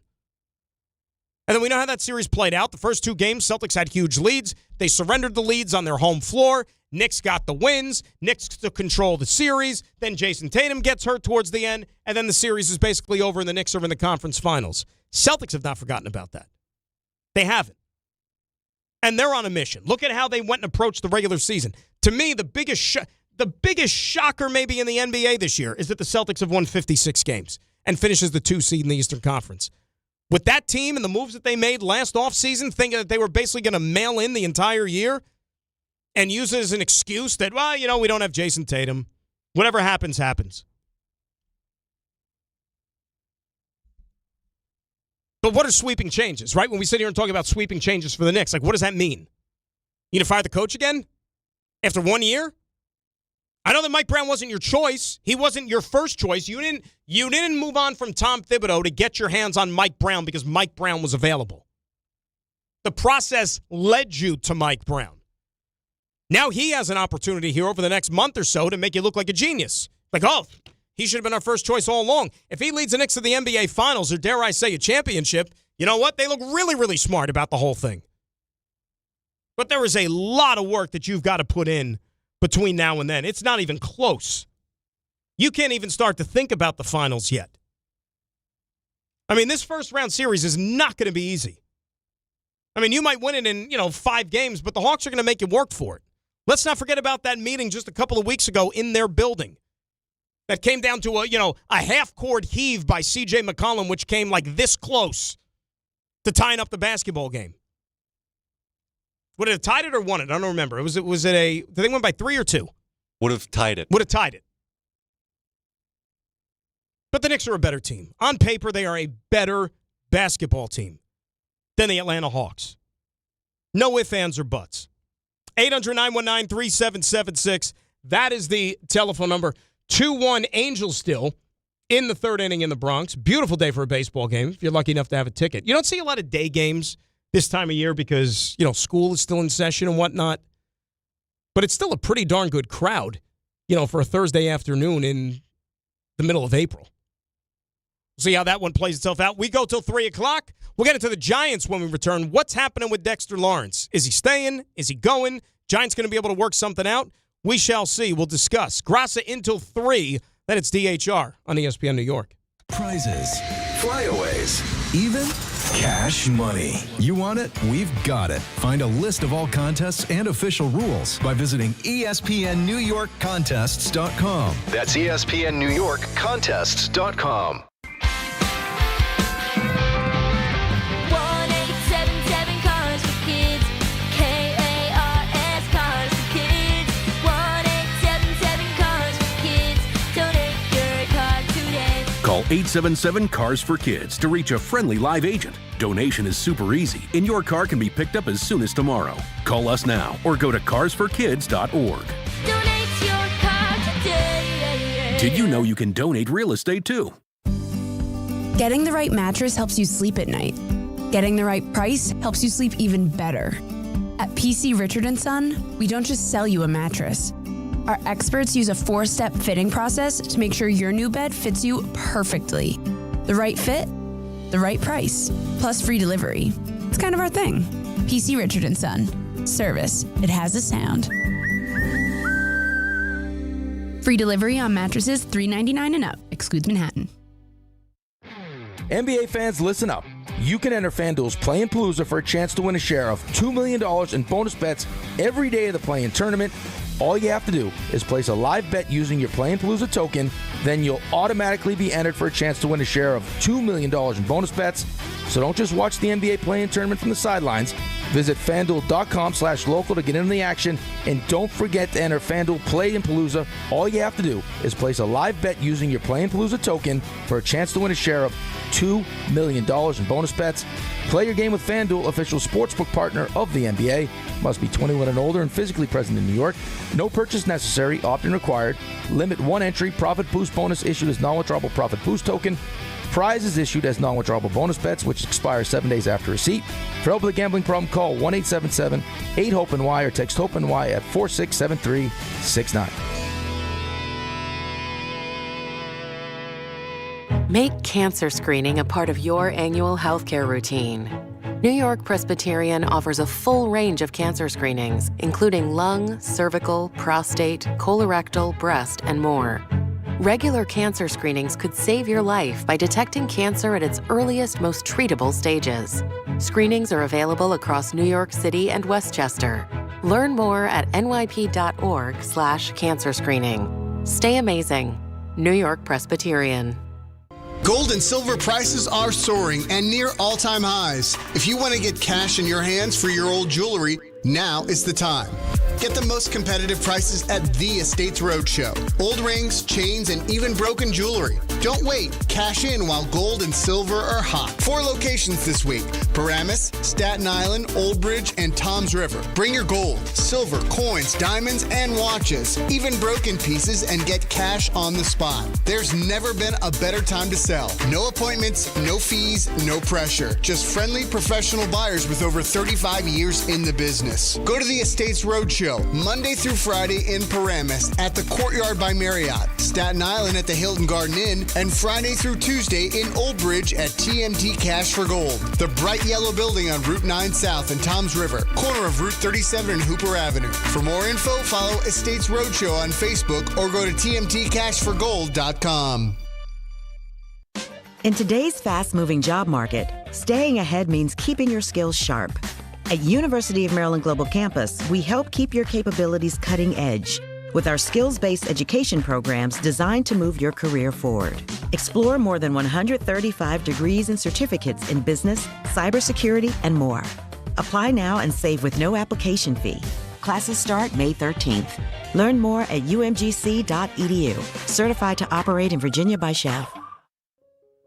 And then we know how that series played out. The first 2 games, Celtics had huge leads. They surrendered the leads on their home floor. Knicks got the wins. Knicks took control of the series. Then Jason Tatum gets hurt towards the end. And then the series is basically over and the Knicks are in the conference finals. Celtics have not forgotten about that. They haven't. And they're on a mission. Look at how they went and approached the regular season. To me, the biggest shocker maybe in the NBA this year is that the Celtics have won 56 games and finishes the 2 seed in the Eastern Conference. With that team and the moves that they made last offseason, thinking that they were basically going to mail in the entire year and use it as an excuse that, well, you know, we don't have Jason Tatum. Whatever happens, happens. But what are sweeping changes, right? When we sit here and talk about sweeping changes for the Knicks, like, what does that mean? You to fire the coach again? After 1 year? I know that Mike Brown wasn't your choice. He wasn't your first choice. You didn't move on from Tom Thibodeau to get your hands on Mike Brown because Mike Brown was available. The process led you to Mike Brown. Now he has an opportunity here over the next month or so to make you look like a genius. Like, oh, he should have been our first choice all along. If he leads the Knicks to the NBA Finals, or dare I say a championship, you know what? They look really, really smart about the whole thing. But there is a lot of work that you've got to put in between now and then. It's not even close. You can't even start to think about the finals yet. I mean, this first round series is not going to be easy. I mean, you might win it in, 5 games, but the Hawks are going to make you work for it. Let's not forget about that meeting just a couple of weeks ago in their building that came down to a half-court heave by C.J. McCollum, which came like this close to tying up the basketball game. Would it have tied it or won it? I don't remember. Did they win by 3 or 2? Would have tied it. Would have tied it. But the Knicks are a better team. On paper, they are a better basketball team than the Atlanta Hawks. No ifs, ands, or buts. 800-919-3776. That is the telephone number. 2-1 Angels still in the third inning in the Bronx. Beautiful day for a baseball game if you're lucky enough to have a ticket. You don't see a lot of day games this time of year because, school is still in session and whatnot. But it's still a pretty darn good crowd, for a Thursday afternoon in the middle of April. We'll see how that one plays itself out. We go till 3 o'clock. We'll get into the Giants when we return. What's happening with Dexter Lawrence? Is he staying? Is he going? Giants going to be able to work something out? We shall see. We'll discuss. Graca until 3. Then it's DHR on ESPN New York. Prizes, flyaways, even cash money. You want it? We've got it. Find a list of all contests and official rules by visiting ESPNNewYorkContests.com. That's ESPNNewYorkContests.com. 1877 Cars for Kids. K-A-R-S Cars for Kids. 1877 Cars for Kids. Donate your car today. Call 877 Cars for Kids to reach a friendly live agent. Donation is super easy, and your car can be picked up as soon as tomorrow. Call us now or go to carsforkids.org. Donate your car today. Did you know you can donate real estate too? Getting the right mattress helps you sleep at night. Getting the right price helps you sleep even better. At PC Richard & Son, we don't just sell you a mattress. Our experts use a 4-step fitting process to make sure your new bed fits you perfectly. The right fit, the right price, plus free delivery. It's kind of our thing. PC Richard & Son. Service. It has a sound. Free delivery on mattresses $399 and up. Excludes Manhattan. NBA fans, listen up. You can enter FanDuel's Play-In Palooza for a chance to win a share of $2 million in bonus bets every day of the Play-In tournament. All you have to do is place a live bet using your Play-In Palooza token. Then you'll automatically be entered for a chance to win a share of $2 million in bonus bets. So don't just watch the NBA Play-In tournament from the sidelines. Visit FanDuel.com/local to get into the action. And don't forget to enter FanDuel Play-In Palooza. All you have to do is place a live bet using your Play-In Palooza token for a chance to win a share of $2 million in bonus bets. Play your game with FanDuel, official sportsbook partner of the NBA. Must be 21 and older and physically present in New York. No purchase necessary. Opt-in required. Limit 1 entry. Profit boost bonus issued as non-withdrawable profit boost token. Prize is issued as non-withdrawable bonus bets, which expire 7 days after receipt. For help with a gambling problem, call 1-877-8-HOPE-NY or text HOPE-NY at 467369. Make cancer screening a part of your annual healthcare routine. New York Presbyterian offers a full range of cancer screenings, including lung, cervical, prostate, colorectal, breast, and more. Regular cancer screenings could save your life by detecting cancer at its earliest, most treatable stages. Screenings are available across New York City and Westchester. Learn more at nyp.org/cancer screening. Stay amazing. New York Presbyterian. Gold and silver prices are soaring and near all-time highs. If you want to get cash in your hands for your old jewelry, now is the time. Get the most competitive prices at the Estates Roadshow. Old rings, chains, and even broken jewelry. Don't wait. Cash in while gold and silver are hot. 4 locations this week: Paramus, Staten Island, Old Bridge, and Toms River. Bring your gold, silver, coins, diamonds, and watches. Even broken pieces, and get cash on the spot. There's never been a better time to sell. No appointments, no fees, no pressure. Just friendly, professional buyers with over 35 years in the business. Go to the Estates Roadshow Monday through Friday in Paramus at the Courtyard by Marriott, Staten Island at the Hilton Garden Inn, and Friday through Tuesday in Old Bridge at TMT Cash for Gold. The bright yellow building on Route 9 South in Toms River, corner of Route 37 and Hooper Avenue. For more info, follow Estates Roadshow on Facebook or go to tmtcashforgold.com. In today's fast-moving job market, staying ahead means keeping your skills sharp. At University of Maryland Global Campus, we help keep your capabilities cutting edge with our skills-based education programs designed to move your career forward. Explore more than 135 degrees and certificates in business, cybersecurity, and more. Apply now and save with no application fee. Classes start May 13th. Learn more at umgc.edu. Certified to operate in Virginia by Chev.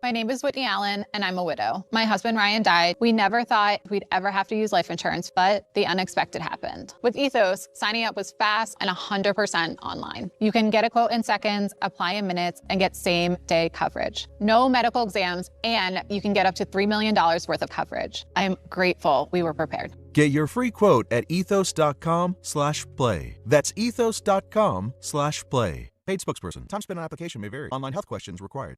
My name is Whitney Allen, and I'm a widow. My husband, Ryan, died. We never thought we'd ever have to use life insurance, but the unexpected happened. With Ethos, signing up was fast and 100% online. You can get a quote in seconds, apply in minutes, and get same-day coverage. No medical exams, and you can get up to $3 million worth of coverage. I'm grateful we were prepared. Get your free quote at ethos.com/play. That's ethos.com/play. Paid spokesperson. Time spent on application may vary. Online health questions required.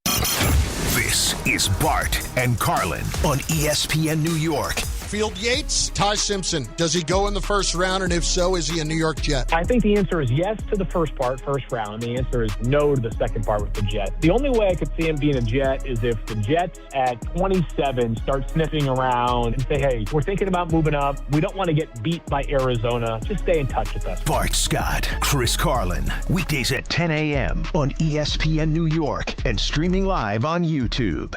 This is Bart and Carlin on ESPN New York. Field Yates, Ty Simpson. Does he go in the first round? And if so, is he a New York Jet? I think the answer is yes to the first part, first round. The answer is no to the second part with the Jets. The only way I could see him being a Jet is if the Jets at 27 start sniffing around and say, hey, we're thinking about moving up. We don't want to get beat by Arizona. Just stay in touch with us. Bart Scott, Chris Carlin. Weekdays at 10 a.m. on ESPN New York and streaming live on YouTube.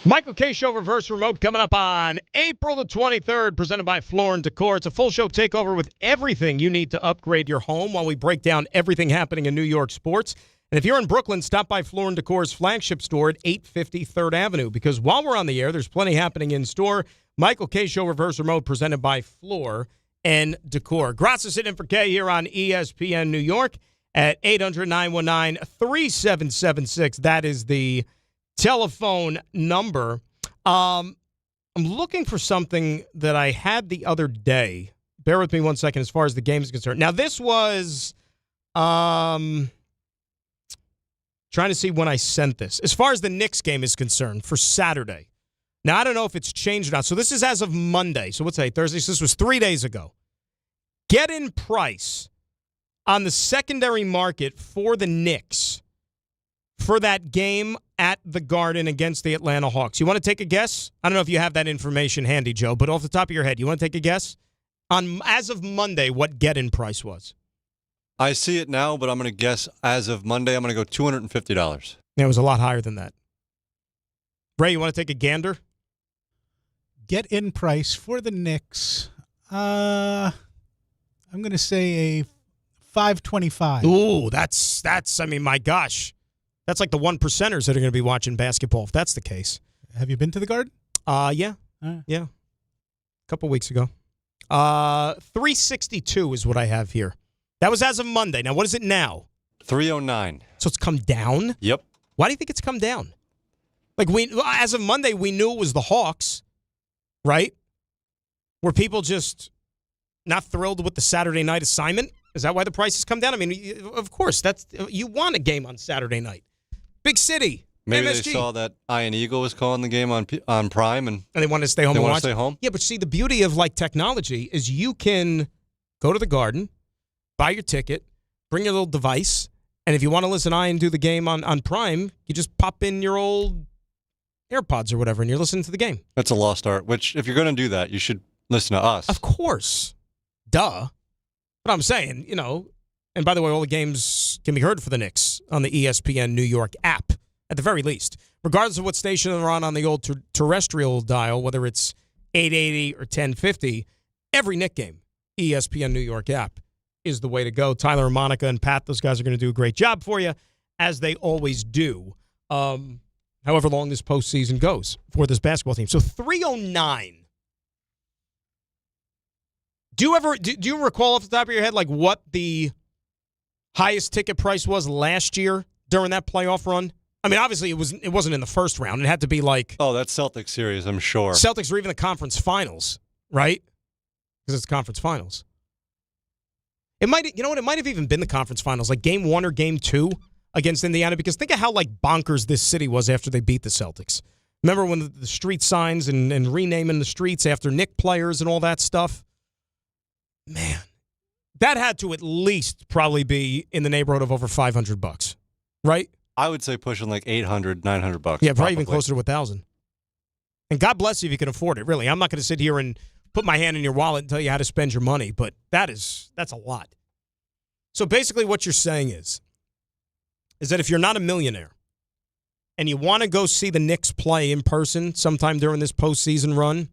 Michael K. Show Reverse Remote coming up on April the 23rd, presented by Floor & Decor. It's a full show takeover with everything you need to upgrade your home while we break down everything happening in New York sports. And if you're in Brooklyn, stop by Floor & Decor's flagship store at 850 3rd Avenue, because while we're on the air, there's plenty happening in store. Michael K. Show Reverse Remote presented by Floor & Decor. Graca sitting in for K here on ESPN New York at 800-919-3776. That is the telephone number. I'm looking for something that I had the other day. Bear with me one second as far as the game is concerned. Now, this was trying to see when I sent this. As far as the Knicks game is concerned for Saturday. Now, I don't know if it's changed or not. So this is as of Monday. So what's today? Thursday. So this was 3 days ago. Get-in price on the secondary market for the Knicks for that game at the Garden against the Atlanta Hawks. You want to take a guess? I don't know if you have that information handy, Joe, but off the top of your head, you want to take a guess on, as of Monday, what get-in price was? I see it now, but I'm going to guess as of Monday, I'm going to go $250. Yeah, it was a lot higher than that. Ray, you want to take a gander? Get-in price for the Knicks, I'm going to say a $525. Ooh, that's. I mean, my gosh. That's like the 1%ers that are going to be watching basketball, if that's the case. Have you been to the Garden? Yeah. Yeah. A couple weeks ago. $362 is what I have here. That was as of Monday. Now, what is it now? $309. So it's come down? Yep. Why do you think it's come down? Like, as of Monday, we knew it was the Hawks, right? Were people just not thrilled with the Saturday night assignment? Is that why the price has come down? I mean, of course, you want a game on Saturday night. Big city. Maybe MSG. they saw that Ian Eagle was calling the game on Prime, and they wanted to stay home. They and want watch. to stay home. Yeah, but see, the beauty of like technology is you can go to the Garden, buy your ticket, bring your little device, and if you want to listen to Ian do the game on Prime, you just pop in your old AirPods or whatever, and you're listening to the game. That's a lost art. Which, if you're going to do that, you should listen to us. Of course, duh. But I'm saying, you know. And by the way, all the games can be heard for the Knicks on the ESPN New York app, at the very least. Regardless of what station they're on the old terrestrial dial, whether it's 880 or 1050, every Knick game, ESPN New York app, is the way to go. Tyler and Monica and Pat, those guys are going to do a great job for you, as they always do, however long this postseason goes for this basketball team. So $309. Do you recall off the top of your head like what the highest ticket price was last year during that playoff run? I mean, obviously it wasn't in the first round. It had to be like that Celtics series, I'm sure. Celtics or even the conference finals, right? Because it's conference finals. It might, you know what? It might have even been the conference finals, like game 1 or game 2 against Indiana. Because think of how like bonkers this city was after they beat the Celtics. Remember when the street signs and renaming the streets after Knick players and all that stuff? Man, That had to at least probably be in the neighborhood of over $500, right? I would say pushing like $800, $900. Yeah, probably even closer to 1,000. And God bless you if you can afford it, really. I'm not going to sit here and put my hand in your wallet and tell you how to spend your money, but that's a lot. So basically what you're saying is that if you're not a millionaire and you want to go see the Knicks play in person sometime during this postseason run,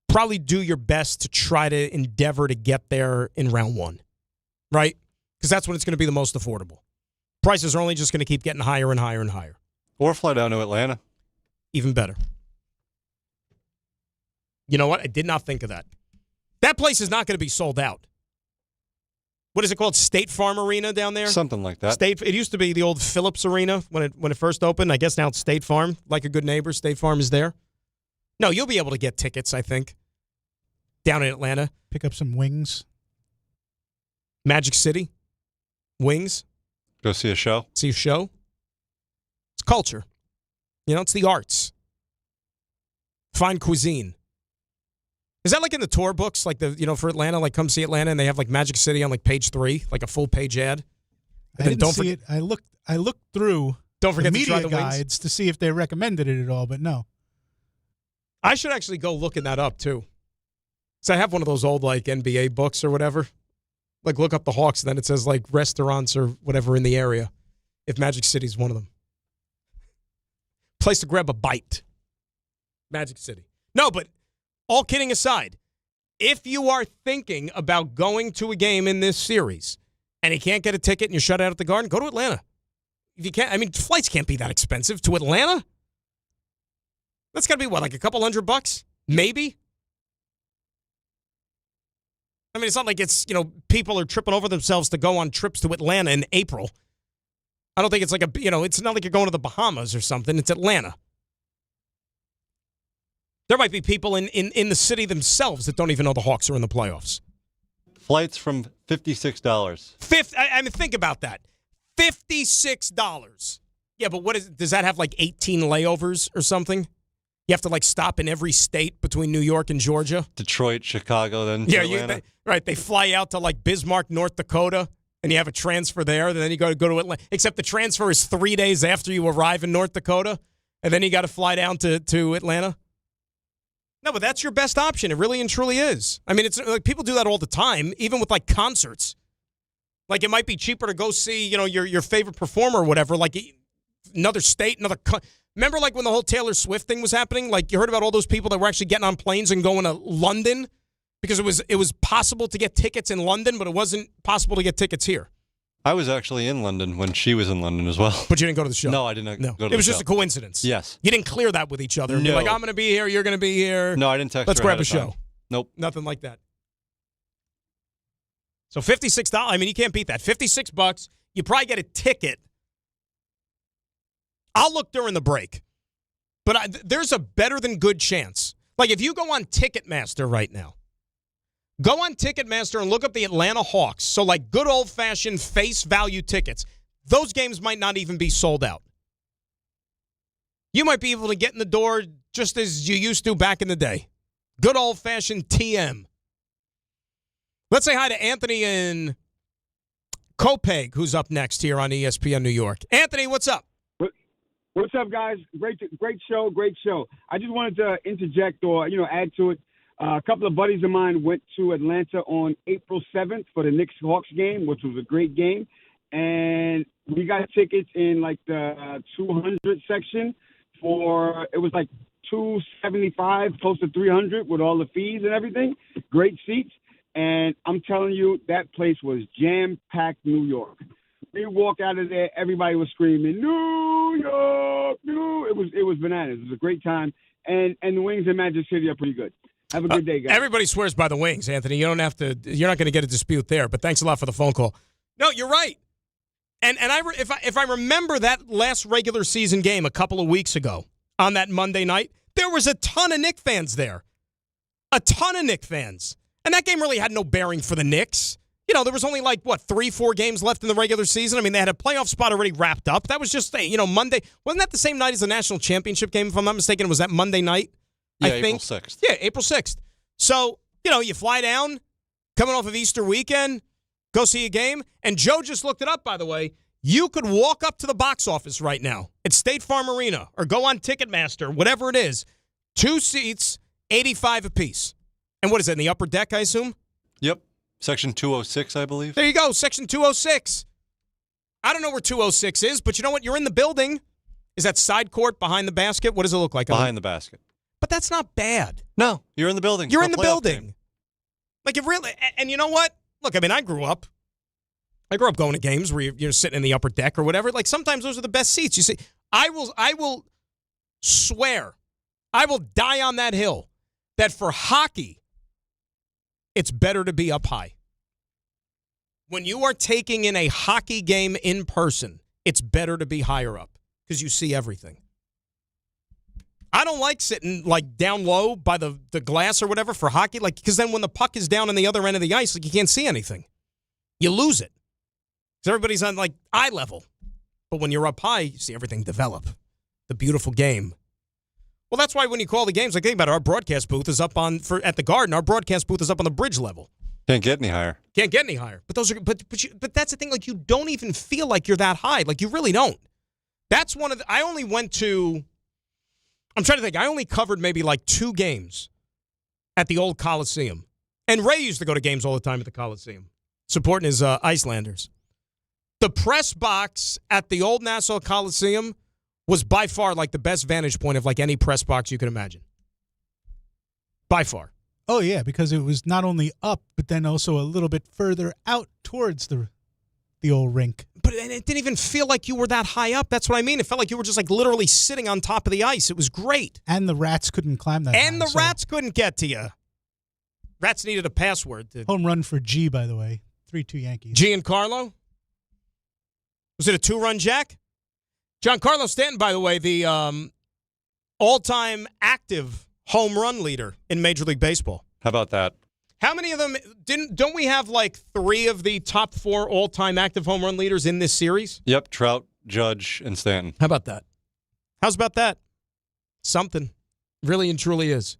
probably do your best to try to endeavor to get there in round one, right? Because that's when it's going to be the most affordable. Prices are only just going to keep getting higher and higher and higher. Or fly down to Atlanta. Even better. You know what? I did not think of that. That place is not going to be sold out. What is it called? State Farm Arena down there? Something like that. It used to be the old Phillips Arena when it first opened. I guess now it's State Farm. Like a good neighbor, State Farm is there. No, you'll be able to get tickets, I think, down in Atlanta. Pick up some wings. Magic City. Wings. Go see a show. See a show. It's culture. You know, it's the arts. Fine cuisine. Is that like in the tour books, like for Atlanta, like come see Atlanta, and they have like Magic City on like page 3, like a full page ad? I didn't see it. I looked through don't forget the to try media the wings. guides to see if they recommended it at all, but no. I should actually go looking that up too. So I have one of those old like NBA books or whatever. Like look up the Hawks, and then it says like restaurants or whatever in the area. If Magic City's one of them. Place to grab a bite. Magic City. No, but all kidding aside, if you are thinking about going to a game in this series and you can't get a ticket and you're shut out at the Garden, go to Atlanta. If you can't, flights can't be that expensive to Atlanta. That's got to be what, like a couple $100? Maybe. It's not like it's, people are tripping over themselves to go on trips to Atlanta in April. I don't think it's like it's not like you're going to the Bahamas or something. It's Atlanta. There might be people in the city themselves that don't even know the Hawks are in the playoffs. Flights from $56. Think about that. $56. Yeah, but does that have like 18 layovers or something? You have to like stop in every state between New York and Georgia? Detroit, Chicago, then Atlanta. Right. They fly out to like Bismarck, North Dakota, and you have a transfer there. And then you go to Atlanta. Except the transfer is 3 days after you arrive in North Dakota, and then you got to fly down to Atlanta. No, but that's your best option. It really and truly is. It's like people do that all the time, even with like concerts. Like it might be cheaper to go see, your favorite performer or whatever, like another state, remember like when the whole Taylor Swift thing was happening? Like you heard about all those people that were actually getting on planes and going to London because it was possible to get tickets in London, but it wasn't possible to get tickets here. I was actually in London when she was in London as well. But you didn't go to the show? No, I didn't go to the show. It was just a coincidence. Yes. You didn't clear that with each other. And No. You're like, I'm going to be here, you're going to be here. No, I didn't text Let's her grab ahead a of show. time. Nope. Nothing like that. So $56, you can't beat that. $56, you probably get a ticket. I'll look during the break. But there's a better than good chance. Like if you go on Ticketmaster right now, go on Ticketmaster and look up the Atlanta Hawks. So like good old-fashioned face value tickets. Those games might not even be sold out. You might be able to get in the door just as you used to back in the day. Good old-fashioned TM. Let's say hi to Anthony in Copeg, who's up next here on ESPN New York. Anthony, what's up? What's up, guys? Great show. I just wanted to interject or, add to it. A couple of buddies of mine went to Atlanta on April 7th for the Knicks-Hawks game, which was a great game. And we got tickets in like the 200 section it was like $275, close to $300 with all the fees and everything. Great seats. And I'm telling you, that place was jam-packed New York. We walked out of there, everybody was screaming, New York, It was bananas. It was a great time. And the wings in Magic City are pretty good. Have a good day, guys. Everybody swears by the wings, Anthony. You're not going to get a dispute there, but thanks a lot for the phone call. No, you're right. And if I remember that last regular season game a couple of weeks ago on that Monday night, there was a ton of Knicks fans there. A ton of Knicks fans. And that game really had no bearing for the Knicks. There was only 3-4 games left in the regular season. They had a playoff spot already wrapped up. That was just, Monday. Wasn't that the same night as the national championship game, if I'm not mistaken? Was that Monday night? Yeah, I think. April 6th. Yeah, April 6th. So, you fly down, coming off of Easter weekend, go see a game. And Joe just looked it up, by the way. You could walk up to the box office right now at State Farm Arena or go on Ticketmaster, whatever it is. 2 seats, $85 apiece. And what is that, in the upper deck, I assume? Yep. Section 206, I believe. There you go, Section 206. I don't know where 206 is, but you know what? You're in the building. Is that side court behind the basket? What does it look like? Behind the basket. But that's not bad. No, you're in the building. You're for in a the playoff building. game. Like, it really, and you know what? Look, I mean, I grew up going to games where you're sitting in the upper deck or whatever. Like, sometimes those are the best seats. You see, I will swear, I will die on that hill that for hockey, it's better to be up high. When you are taking in a hockey game in person, it's better to be higher up because you see everything. I don't like sitting like down low by the glass or whatever for hockey, like because then when the puck is down on the other end of the ice, like you can't see anything. You lose it. Because everybody's on like eye level. But when you're up high, you see everything develop. The beautiful game. Well, that's why when you call the games, like think about it, our broadcast booth is up at the Garden. Our broadcast booth is up on the bridge level. Can't get any higher. Can't get any higher. But those are but that's the thing. Like you don't even feel like you're that high. Like you really don't. That's one of the. I only went to. I'm trying to think. I only covered maybe like 2 games at the old Coliseum, and Ray used to go to games all the time at the Coliseum, supporting his Icelanders. The press box at the old Nassau Coliseum was by far like the best vantage point of like any press box you could imagine. By far. Oh, yeah, because it was not only up, but then also a little bit further out towards the old rink. But it didn't even feel like you were that high up. That's what I mean. It felt like you were just like literally sitting on top of the ice. It was great. And the rats couldn't climb that And high, the rats couldn't get to you. Rats needed a password. Home run for G, by the way. 3-2 Yankees. Giancarlo? Was it a 2-run jack? Giancarlo Stanton, by the way, the all-time active home run leader in Major League Baseball. How about that? How many of them don't we have like 3 of the top 4 all-time active home run leaders in this series? Yep, Trout, Judge, and Stanton. How about that? How's about that? Something. Really and truly is.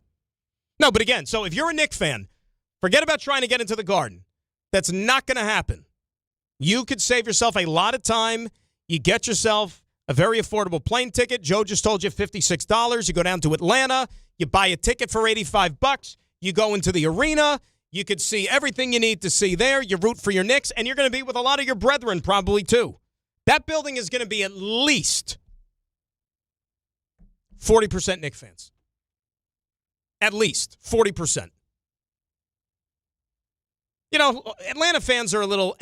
No, but again, so if you're a Knicks fan, forget about trying to get into the Garden. That's not going to happen. You could save yourself a lot of time. You get yourself a very affordable plane ticket. Joe just told you $56. You go down to Atlanta. You buy a ticket for $85. You go into the arena. You could see everything you need to see there. You root for your Knicks, and you're going to be with a lot of your brethren probably too. That building is going to be at least 40% Knicks fans. At least 40%. You know, Atlanta fans are a little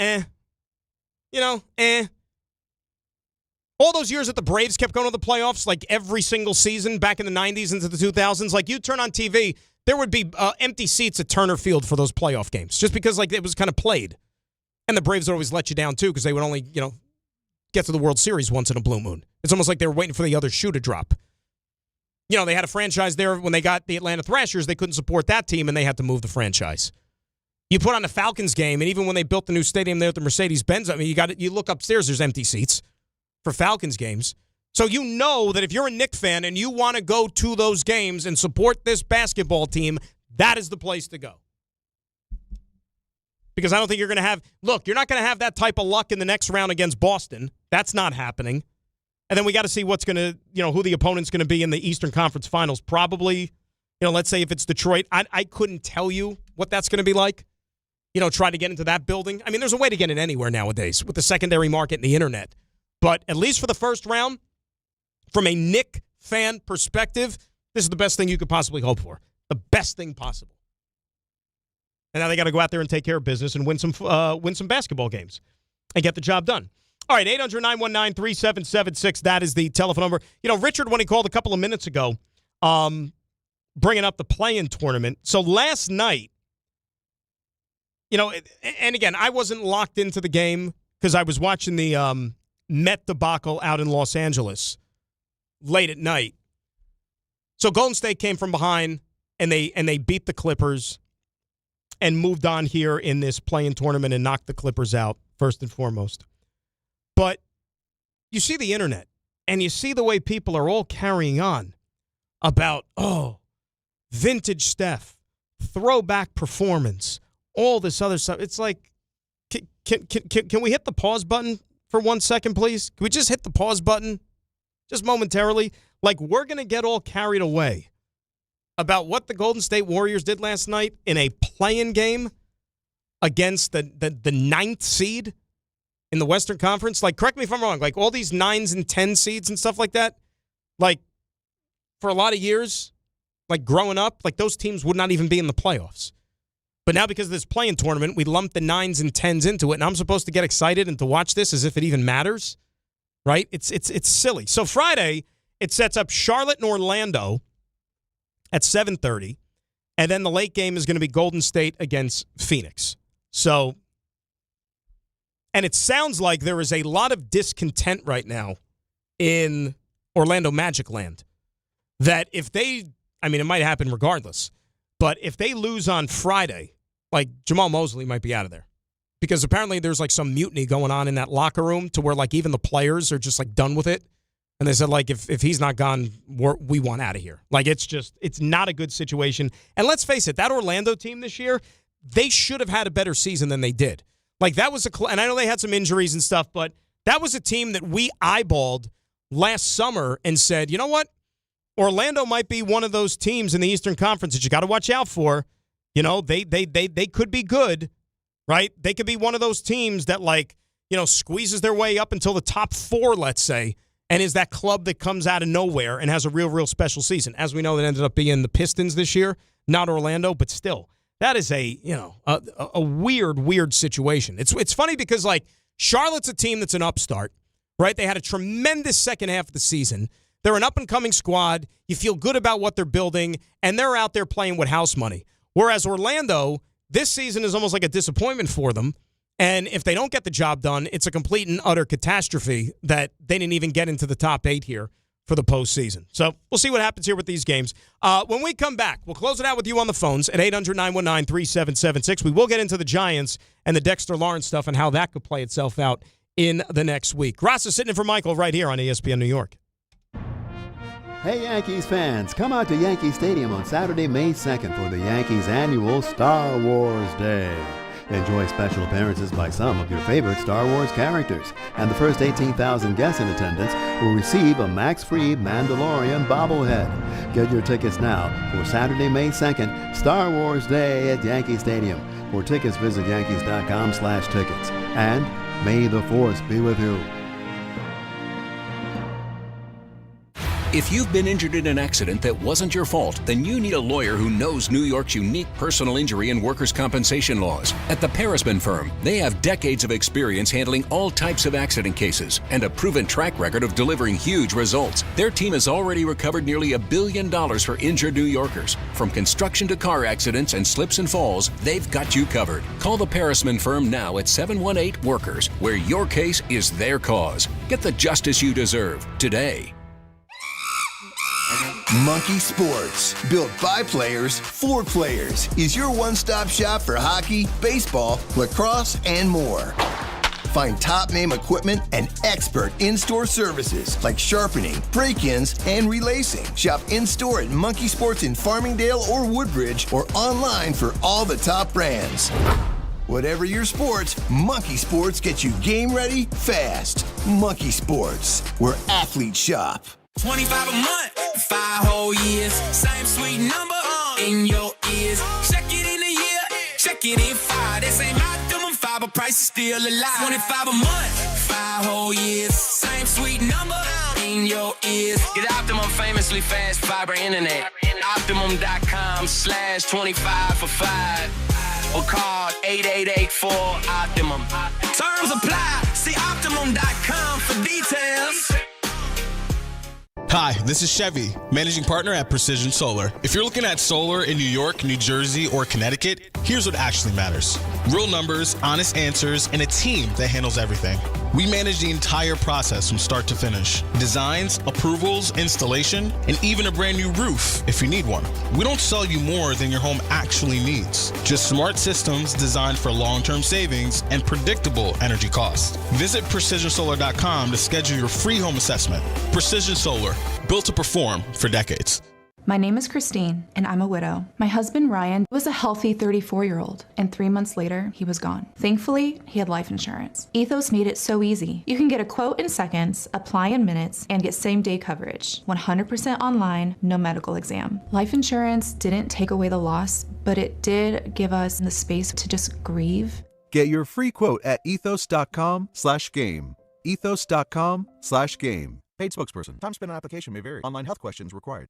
All those years that the Braves kept going to the playoffs, like every single season back in the 90s into the 2000s, like you turn on TV, there would be empty seats at Turner Field for those playoff games just because like it was kind of played. And the Braves would always let you down too because they would only, get to the World Series once in a blue moon. It's almost like they were waiting for the other shoe to drop. They had a franchise there when they got the Atlanta Thrashers. They couldn't support that team, and they had to move the franchise. You put on the Falcons game, and even when they built the new stadium there at the Mercedes-Benz, I mean, you look upstairs, there's empty seats for Falcons games. So you know that if you're a Knicks fan and you want to go to those games and support this basketball team, that is the place to go. Because I don't think you're going to have, you're not going to have that type of luck in the next round against Boston. That's not happening. And then we got to see what's going to, who the opponent's going to be in the Eastern Conference Finals. Probably, let's say if it's Detroit, I couldn't tell you what that's going to be like. Try to get into that building. I mean, there's a way to get in anywhere nowadays with the secondary market and the internet. But at least for the first round, from a Knicks fan perspective, this is the best thing you could possibly hope for. The best thing possible. And now they got to go out there and take care of business and win some basketball games and get the job done. All right, 800-919-3776. That is the telephone number. Richard, when he called a couple of minutes ago, bringing up the play-in tournament. So last night, and again, I wasn't locked into the game because I was watching the Met debacle out in Los Angeles late at night. So Golden State came from behind, and they beat the Clippers and moved on here in this play-in tournament and knocked the Clippers out, first and foremost. But you see the internet, and you see the way people are all carrying on about, vintage Steph, throwback performance, all this other stuff. It's like, can we hit the pause button for 1 second, please? Can we just hit the pause button just momentarily? Like, we're going to get all carried away about what the Golden State Warriors did last night in a play-in game against the ninth seed in the Western Conference. Like, correct me if I'm wrong, like all these 9s and 10 seeds and stuff like that, like for a lot of years, like growing up, like those teams would not even be in the playoffs. But now because of this play-in tournament, we lumped the 9s and 10s into it, and I'm supposed to get excited and to watch this as if it even matters, right? It's silly. So Friday, it sets up Charlotte and Orlando at 7:30, and then the late game is going to be Golden State against Phoenix. So, and it sounds like there is a lot of discontent right now in Orlando Magic Land that if they, I mean, it might happen regardless, but if they lose on Friday, like Jamal Mosley might be out of there because apparently there's like some mutiny going on in that locker room to where like even the players are just like done with it. And they said like if he's not gone, we want out of here. Like it's not a good situation. And let's face it, that Orlando team this year, they should have had a better season than they did. Like that was and I know they had some injuries and stuff, but that was a team that we eyeballed last summer and said, you know what? Orlando might be one of those teams in the Eastern Conference that you got to watch out for. You know, they could be good, right? They could be one of those teams that like, you know, squeezes their way up until the top 4, let's say, and is that club that comes out of nowhere and has a real special season. As we know, that ended up being the Pistons this year, not Orlando, but still. That is a weird situation. It's funny because like Charlotte's a team that's an upstart, right? They had a tremendous second half of the season. They're an up-and-coming squad. You feel good about what they're building, and they're out there playing with house money. Whereas Orlando, this season is almost like a disappointment for them, and if they don't get the job done, it's a complete and utter catastrophe that they didn't even get into the top 8 here for the postseason. So we'll see what happens here with these games. When we come back, we'll close it out with you on the phones at 800-919-3776. We will get into the Giants and the Dexter Lawrence stuff and how that could play itself out in the next week. Ross is sitting in for Michael right here on ESPN New York. Hey Yankees fans, come out to Yankee Stadium on Saturday, May 2nd for the Yankees' annual Star Wars Day. Enjoy special appearances by some of your favorite Star Wars characters, and the first 18,000 guests in attendance will receive a max-free Mandalorian bobblehead. Get your tickets now for Saturday, May 2nd, Star Wars Day at Yankee Stadium. For tickets, visit yankees.com/tickets. And may the Force be with you. If you've been injured in an accident that wasn't your fault, then you need a lawyer who knows New York's unique personal injury and workers' compensation laws. At the Parisman Firm, they have decades of experience handling all types of accident cases and a proven track record of delivering huge results. Their team has already recovered nearly $1 billion for injured New Yorkers. From construction to car accidents and slips and falls, they've got you covered. Call the Parisman Firm now at 718-WORKERS, where your case is their cause. Get the justice you deserve today. Monkey Sports, built by players for players, is your one-stop shop for hockey, baseball, lacrosse, and more. Find top-name equipment and expert in-store services like sharpening, break-ins, and relacing. Shop in-store at Monkey Sports in Farmingdale or Woodbridge, or online for all the top brands. Whatever your sports, Monkey Sports gets you game ready fast. Monkey Sports, where athletes shop. 25 a month, 5 whole years. Same sweet number in your ears. Check it in a year, check it in 5. This ain't optimum 5, but price is still alive. 25 a month, 5 whole years. Same sweet number in your ears. Get Optimum famously fast fiber internet. Optimum.com/25 for 5. Or call 8884-OPTIMUM. Terms apply. See Optimum.com for details. Hi, this is Chevy, managing partner at Precision Solar. If you're looking at solar in New York, New Jersey, or Connecticut, here's what actually matters. Real numbers, honest answers, and a team that handles everything. We manage the entire process from start to finish. Designs, approvals, installation, and even a brand new roof if you need one. We don't sell you more than your home actually needs. Just smart systems designed for long-term savings and predictable energy costs. Visit PrecisionSolar.com to schedule your free home assessment. Precision Solar, built to perform for decades. My name is Christine, and I'm a widow. My husband, Ryan, was a healthy 34-year-old, and 3 months later, he was gone. Thankfully, he had life insurance. Ethos made it so easy. You can get a quote in seconds, apply in minutes, and get same-day coverage. 100% online, no medical exam. Life insurance didn't take away the loss, but it did give us the space to just grieve. Get your free quote at ethos.com/game. Ethos.com/game. Paid spokesperson. Time spent on application may vary. Online health questions required.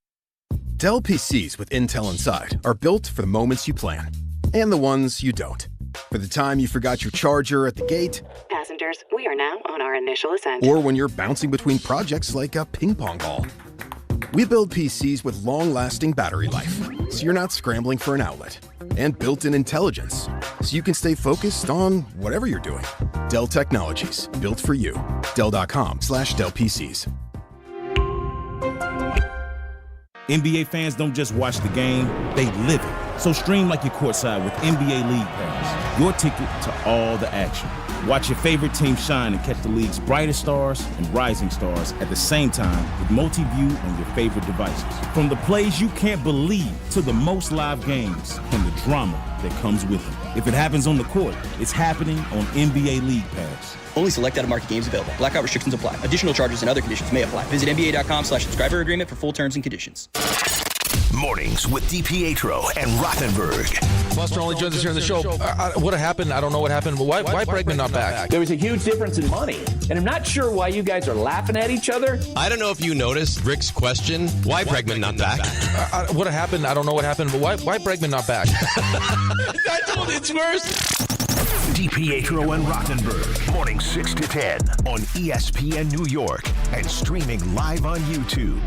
Dell PCs with Intel Inside are built for the moments you plan and the ones you don't. For the time you forgot your charger at the gate. Passengers, we are now on our initial ascent. Or when you're bouncing between projects like a ping pong ball. We build PCs with long-lasting battery life, so you're not scrambling for an outlet. And built-in intelligence, so you can stay focused on whatever you're doing. Dell Technologies, built for you. Dell.com/Dell PCs. NBA fans don't just watch the game, they live it. So stream like you're courtside with NBA League Pass, your ticket to all the action. Watch your favorite team shine and catch the league's brightest stars and rising stars at the same time with multi-view on your favorite devices. From the plays you can't believe to the most live games and the drama that comes with it. If it happens on the court, it's happening on NBA League Pass. Only select out-of-market games available. Blackout restrictions apply. Additional charges and other conditions may apply. Visit NBA.com/subscriber agreement for full terms and conditions. Mornings with DiPietro and Rothenberg. Buster only joins us here on the show. What happened? I don't know what happened, but why Bregman not back? There was a huge difference in money, and I'm not sure why you guys are laughing at each other. I don't know if you noticed Rick's question, why Bregman not back? What happened? I don't know what happened, but why Bregman not back? I told you it's worse. DiPietro and Rothenberg, morning 6 to 10 on ESPN New York and streaming live on YouTube.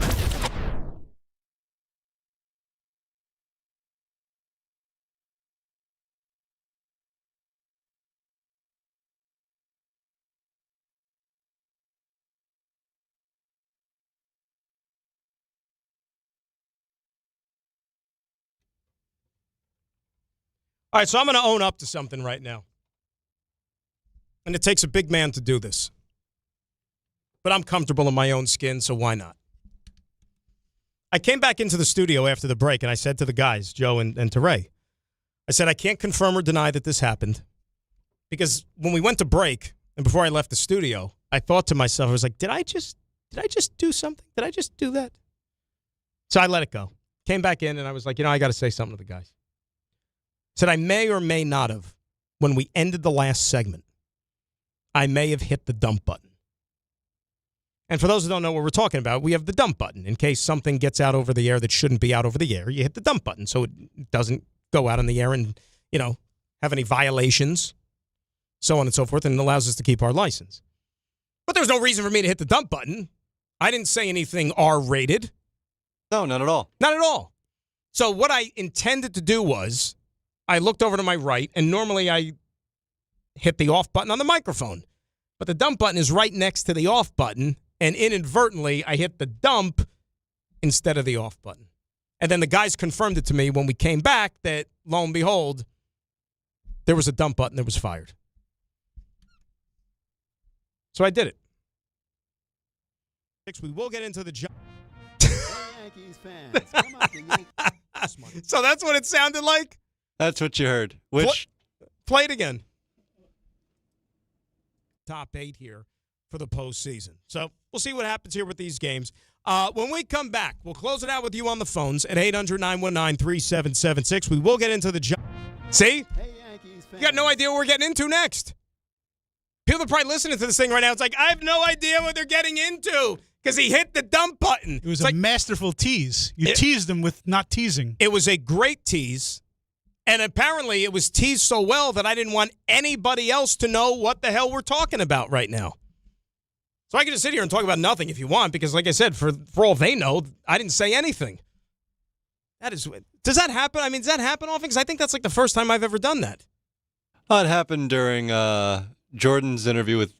All right, so I'm going to own up to something right now. And it takes a big man to do this. But I'm comfortable in my own skin, so why not? I came back into the studio after the break, and I said to the guys, Joe and to Ray, I said, I can't confirm or deny that this happened. Because when we went to break, and before I left the studio, I thought to myself, I was like, did I just do something? Did I just do that? So I let it go. Came back in, and I was like, I got to say something to the guys. Said I may or may not have, when we ended the last segment, I may have hit the dump button. And for those who don't know what we're talking about, we have the dump button. In case something gets out over the air that shouldn't be out over the air, you hit the dump button so it doesn't go out in the air and, have any violations, so on and so forth, and it allows us to keep our license. But there's no reason for me to hit the dump button. I didn't say anything R-rated. No, not at all. Not at all. So what I intended to do was I looked over to my right, and normally I hit the off button on the microphone. But the dump button is right next to the off button, and inadvertently I hit the dump instead of the off button. And then the guys confirmed it to me when we came back that, lo and behold, there was a dump button that was fired. So I did it. We will get into the Yankees fans, come on to Yankees. So that's what it sounded like? That's what you heard. Which? Play it again. Top 8 here for the postseason. So we'll see what happens here with these games. When we come back, we'll close it out with you on the phones at 800-919-3776. We will get into the See? Hey, Yankees fans. You got no idea what we're getting into next. People are probably listening to this thing right now. It's like, I have no idea what they're getting into because he hit the dump button. It was a masterful tease. You teased them with not teasing. It was a great tease. And apparently it was teased so well that I didn't want anybody else to know what the hell we're talking about right now. So I can just sit here and talk about nothing if you want, because like I said, for all they know, I didn't say anything. Does that happen? I mean, does that happen often? Because I think that's like the first time I've ever done that. It happened during Jordan's interview with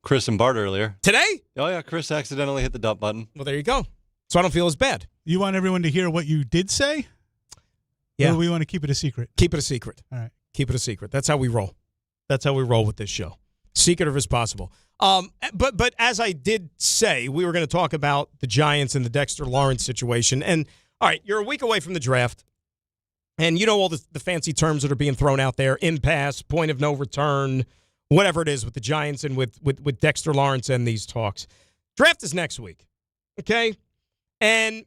Chris and Bart earlier. Today? Oh, yeah. Chris accidentally hit the dump button. Well, there you go. So I don't feel as bad. You want everyone to hear what you did say? Yeah. Or we want to keep it a secret? Keep it a secret. All right. Keep it a secret. That's how we roll. That's how we roll with this show. Secretive as possible. But as I did say, we were going to talk about the Giants and the Dexter Lawrence situation. And All right, you're a week away from the draft, and you know all the fancy terms that are being thrown out there, impasse, point of no return, whatever it is with the Giants and with Dexter Lawrence and these talks. Draft is next week, okay? And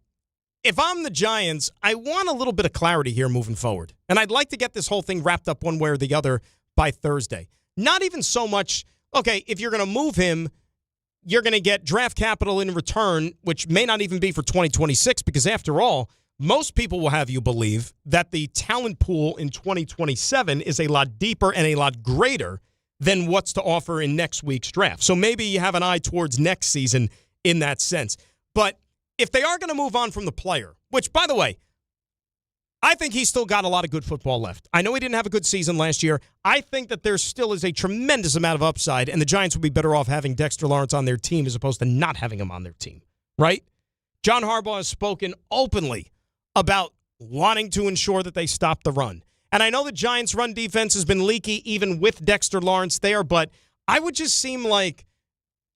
if I'm the Giants, I want a little bit of clarity here moving forward. And I'd like to get this whole thing wrapped up one way or the other by Thursday. Not even so much, okay, if you're going to move him, you're going to get draft capital in return, which may not even be for 2026, because after all, most people will have you believe that the talent pool in 2027 is a lot deeper and a lot greater than what's to offer in next week's draft. So maybe you have an eye towards next season in that sense. But if they are going to move on from the player, which, by the way, I think he's still got a lot of good football left. I know he didn't have a good season last year. I think that there still is a tremendous amount of upside, and the Giants would be better off having Dexter Lawrence on their team as opposed to not having him on their team, right? John Harbaugh has spoken openly about wanting to ensure that they stop the run. And I know the Giants' run defense has been leaky even with Dexter Lawrence there, but I would just seem like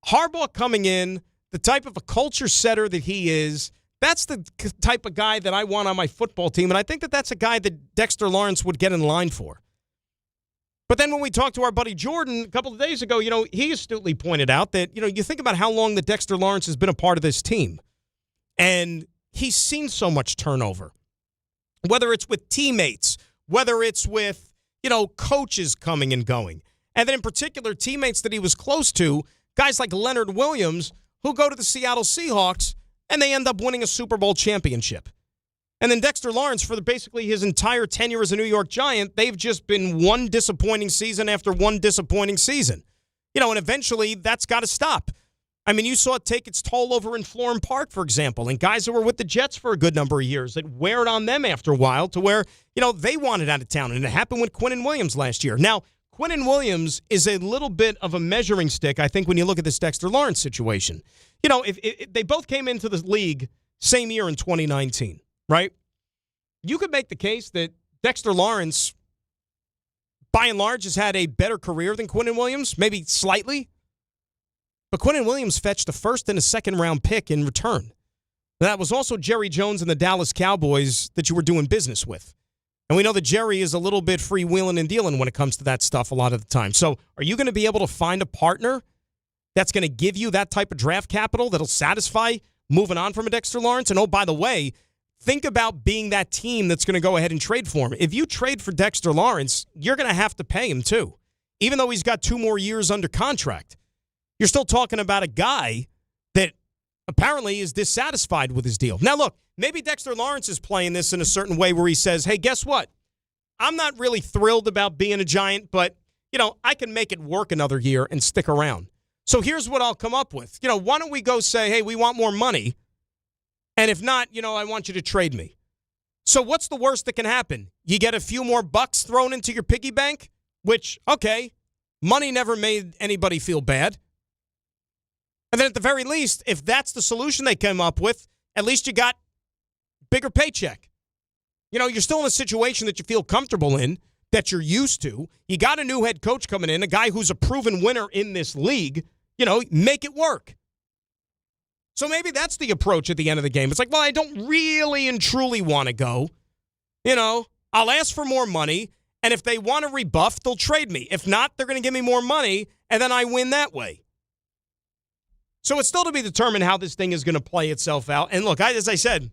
Harbaugh coming in, the type of a culture setter that he is, that's the type of guy that I want on my football team, and I think that that's a guy that Dexter Lawrence would get in line for. But then when we talked to our buddy Jordan a couple of days ago, he astutely pointed out that, you think about how long that Dexter Lawrence has been a part of this team, and he's seen so much turnover, whether it's with teammates, whether it's with, coaches coming and going. And then in particular, teammates that he was close to, guys like Leonard Williams, who go to the Seattle Seahawks, and they end up winning a Super Bowl championship. And then Dexter Lawrence, for basically his entire tenure as a New York Giant, they've just been one disappointing season after one disappointing season. And eventually that's got to stop. I mean, you saw it take its toll over in Florham Park, for example, and guys who were with the Jets for a good number of years, it wear on them after a while to where, they wanted out of town. And it happened with Quinnen Williams last year. Now, Quinnen Williams is a little bit of a measuring stick, I think, when you look at this Dexter Lawrence situation. If they both came into the league same year in 2019, right? You could make the case that Dexter Lawrence, by and large, has had a better career than Quinnen Williams, maybe slightly. But Quinnen Williams fetched a first and a second round pick in return. That was also Jerry Jones and the Dallas Cowboys that you were doing business with. And we know that Jerry is a little bit freewheeling and dealing when it comes to that stuff a lot of the time. So are you going to be able to find a partner that's going to give you that type of draft capital that'll satisfy moving on from a Dexter Lawrence? And oh, by the way, think about being that team that's going to go ahead and trade for him. If you trade for Dexter Lawrence, you're going to have to pay him too. Even though he's got 2 more years under contract, you're still talking about a guy that apparently is dissatisfied with his deal. Now, look, maybe Dexter Lawrence is playing this in a certain way where he says, hey, guess what? I'm not really thrilled about being a Giant, but, I can make it work another year and stick around. So here's what I'll come up with. Why don't we go say, hey, we want more money, and if not, I want you to trade me. So what's the worst that can happen? You get a few more bucks thrown into your piggy bank, which, okay, money never made anybody feel bad. And then at the very least, if that's the solution they came up with, at least you got bigger paycheck. You're still in a situation that you feel comfortable in, that you're used to. You got a new head coach coming in, a guy who's a proven winner in this league. Make it work. So maybe that's the approach at the end of the game. It's like, well, I don't really and truly want to go. I'll ask for more money, and if they want to rebuff, they'll trade me. If not, they're going to give me more money, and then I win that way. So it's still to be determined how this thing is going to play itself out. And look, as I said,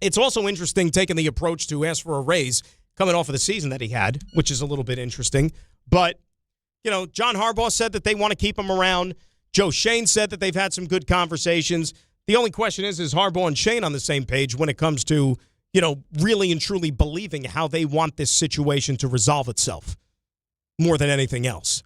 it's also interesting taking the approach to ask for a raise coming off of the season that he had, which is a little bit interesting. But, John Harbaugh said that they want to keep him around. Joe Shane said that they've had some good conversations. The only question is Harbaugh and Shane on the same page when it comes to, really and truly believing how they want this situation to resolve itself more than anything else.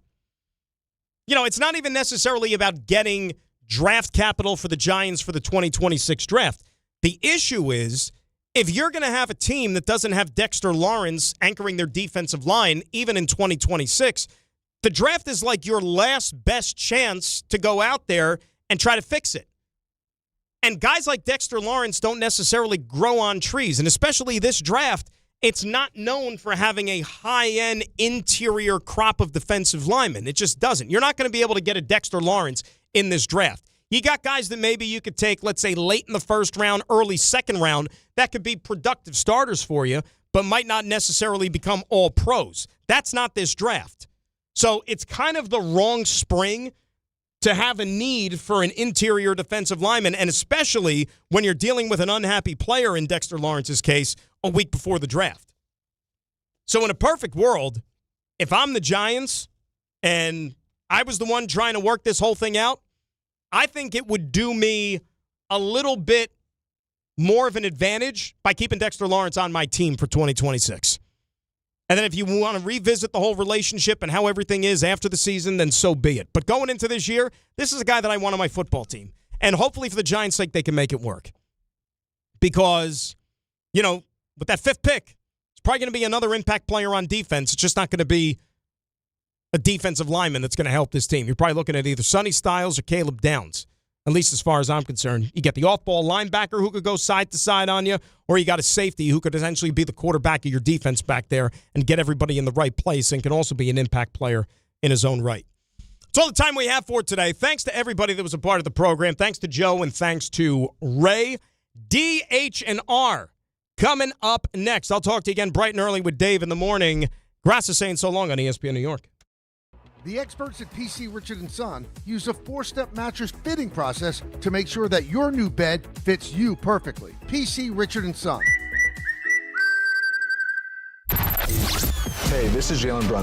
It's not even necessarily about getting draft capital for the Giants for the 2026 draft. The issue is, if you're going to have a team that doesn't have Dexter Lawrence anchoring their defensive line, even in 2026, the draft is like your last best chance to go out there and try to fix it. And guys like Dexter Lawrence don't necessarily grow on trees. And especially this draft, it's not known for having a high-end interior crop of defensive linemen. It just doesn't. You're not going to be able to get a Dexter Lawrence in this draft. You got guys that maybe you could take, let's say, late in the first round, early second round, that could be productive starters for you, but might not necessarily become all pros. That's not this draft. So it's kind of the wrong spring to have a need for an interior defensive lineman, and especially when you're dealing with an unhappy player in Dexter Lawrence's case a week before the draft. So in a perfect world, if I'm the Giants and I was the one trying to work this whole thing out, I think it would do me a little bit more of an advantage by keeping Dexter Lawrence on my team for 2026. And then if you want to revisit the whole relationship and how everything is after the season, then so be it. But going into this year, this is a guy that I want on my football team. And hopefully for the Giants' sake, they can make it work. Because, you know, with that fifth pick, it's probably going to be another impact player on defense. It's just not going to be a defensive lineman that's going to help this team. You're probably looking at either Sonny Styles or Caleb Downs, at least as far as I'm concerned. You get the off-ball linebacker who could go side to side on you, or you got a safety who could essentially be the quarterback of your defense back there and get everybody in the right place and can also be an impact player in his own right. That's all the time we have for today. Thanks to everybody that was a part of the program. Thanks to Joe and thanks to Ray. DH&R coming up next. I'll talk to you again bright and early with Dave in the morning. Graca saying so long on ESPN New York. The experts at PC Richard & Son use a 4-step mattress fitting process to make sure that your new bed fits you perfectly. PC Richard & Son. Hey, this is Jalen Brunson.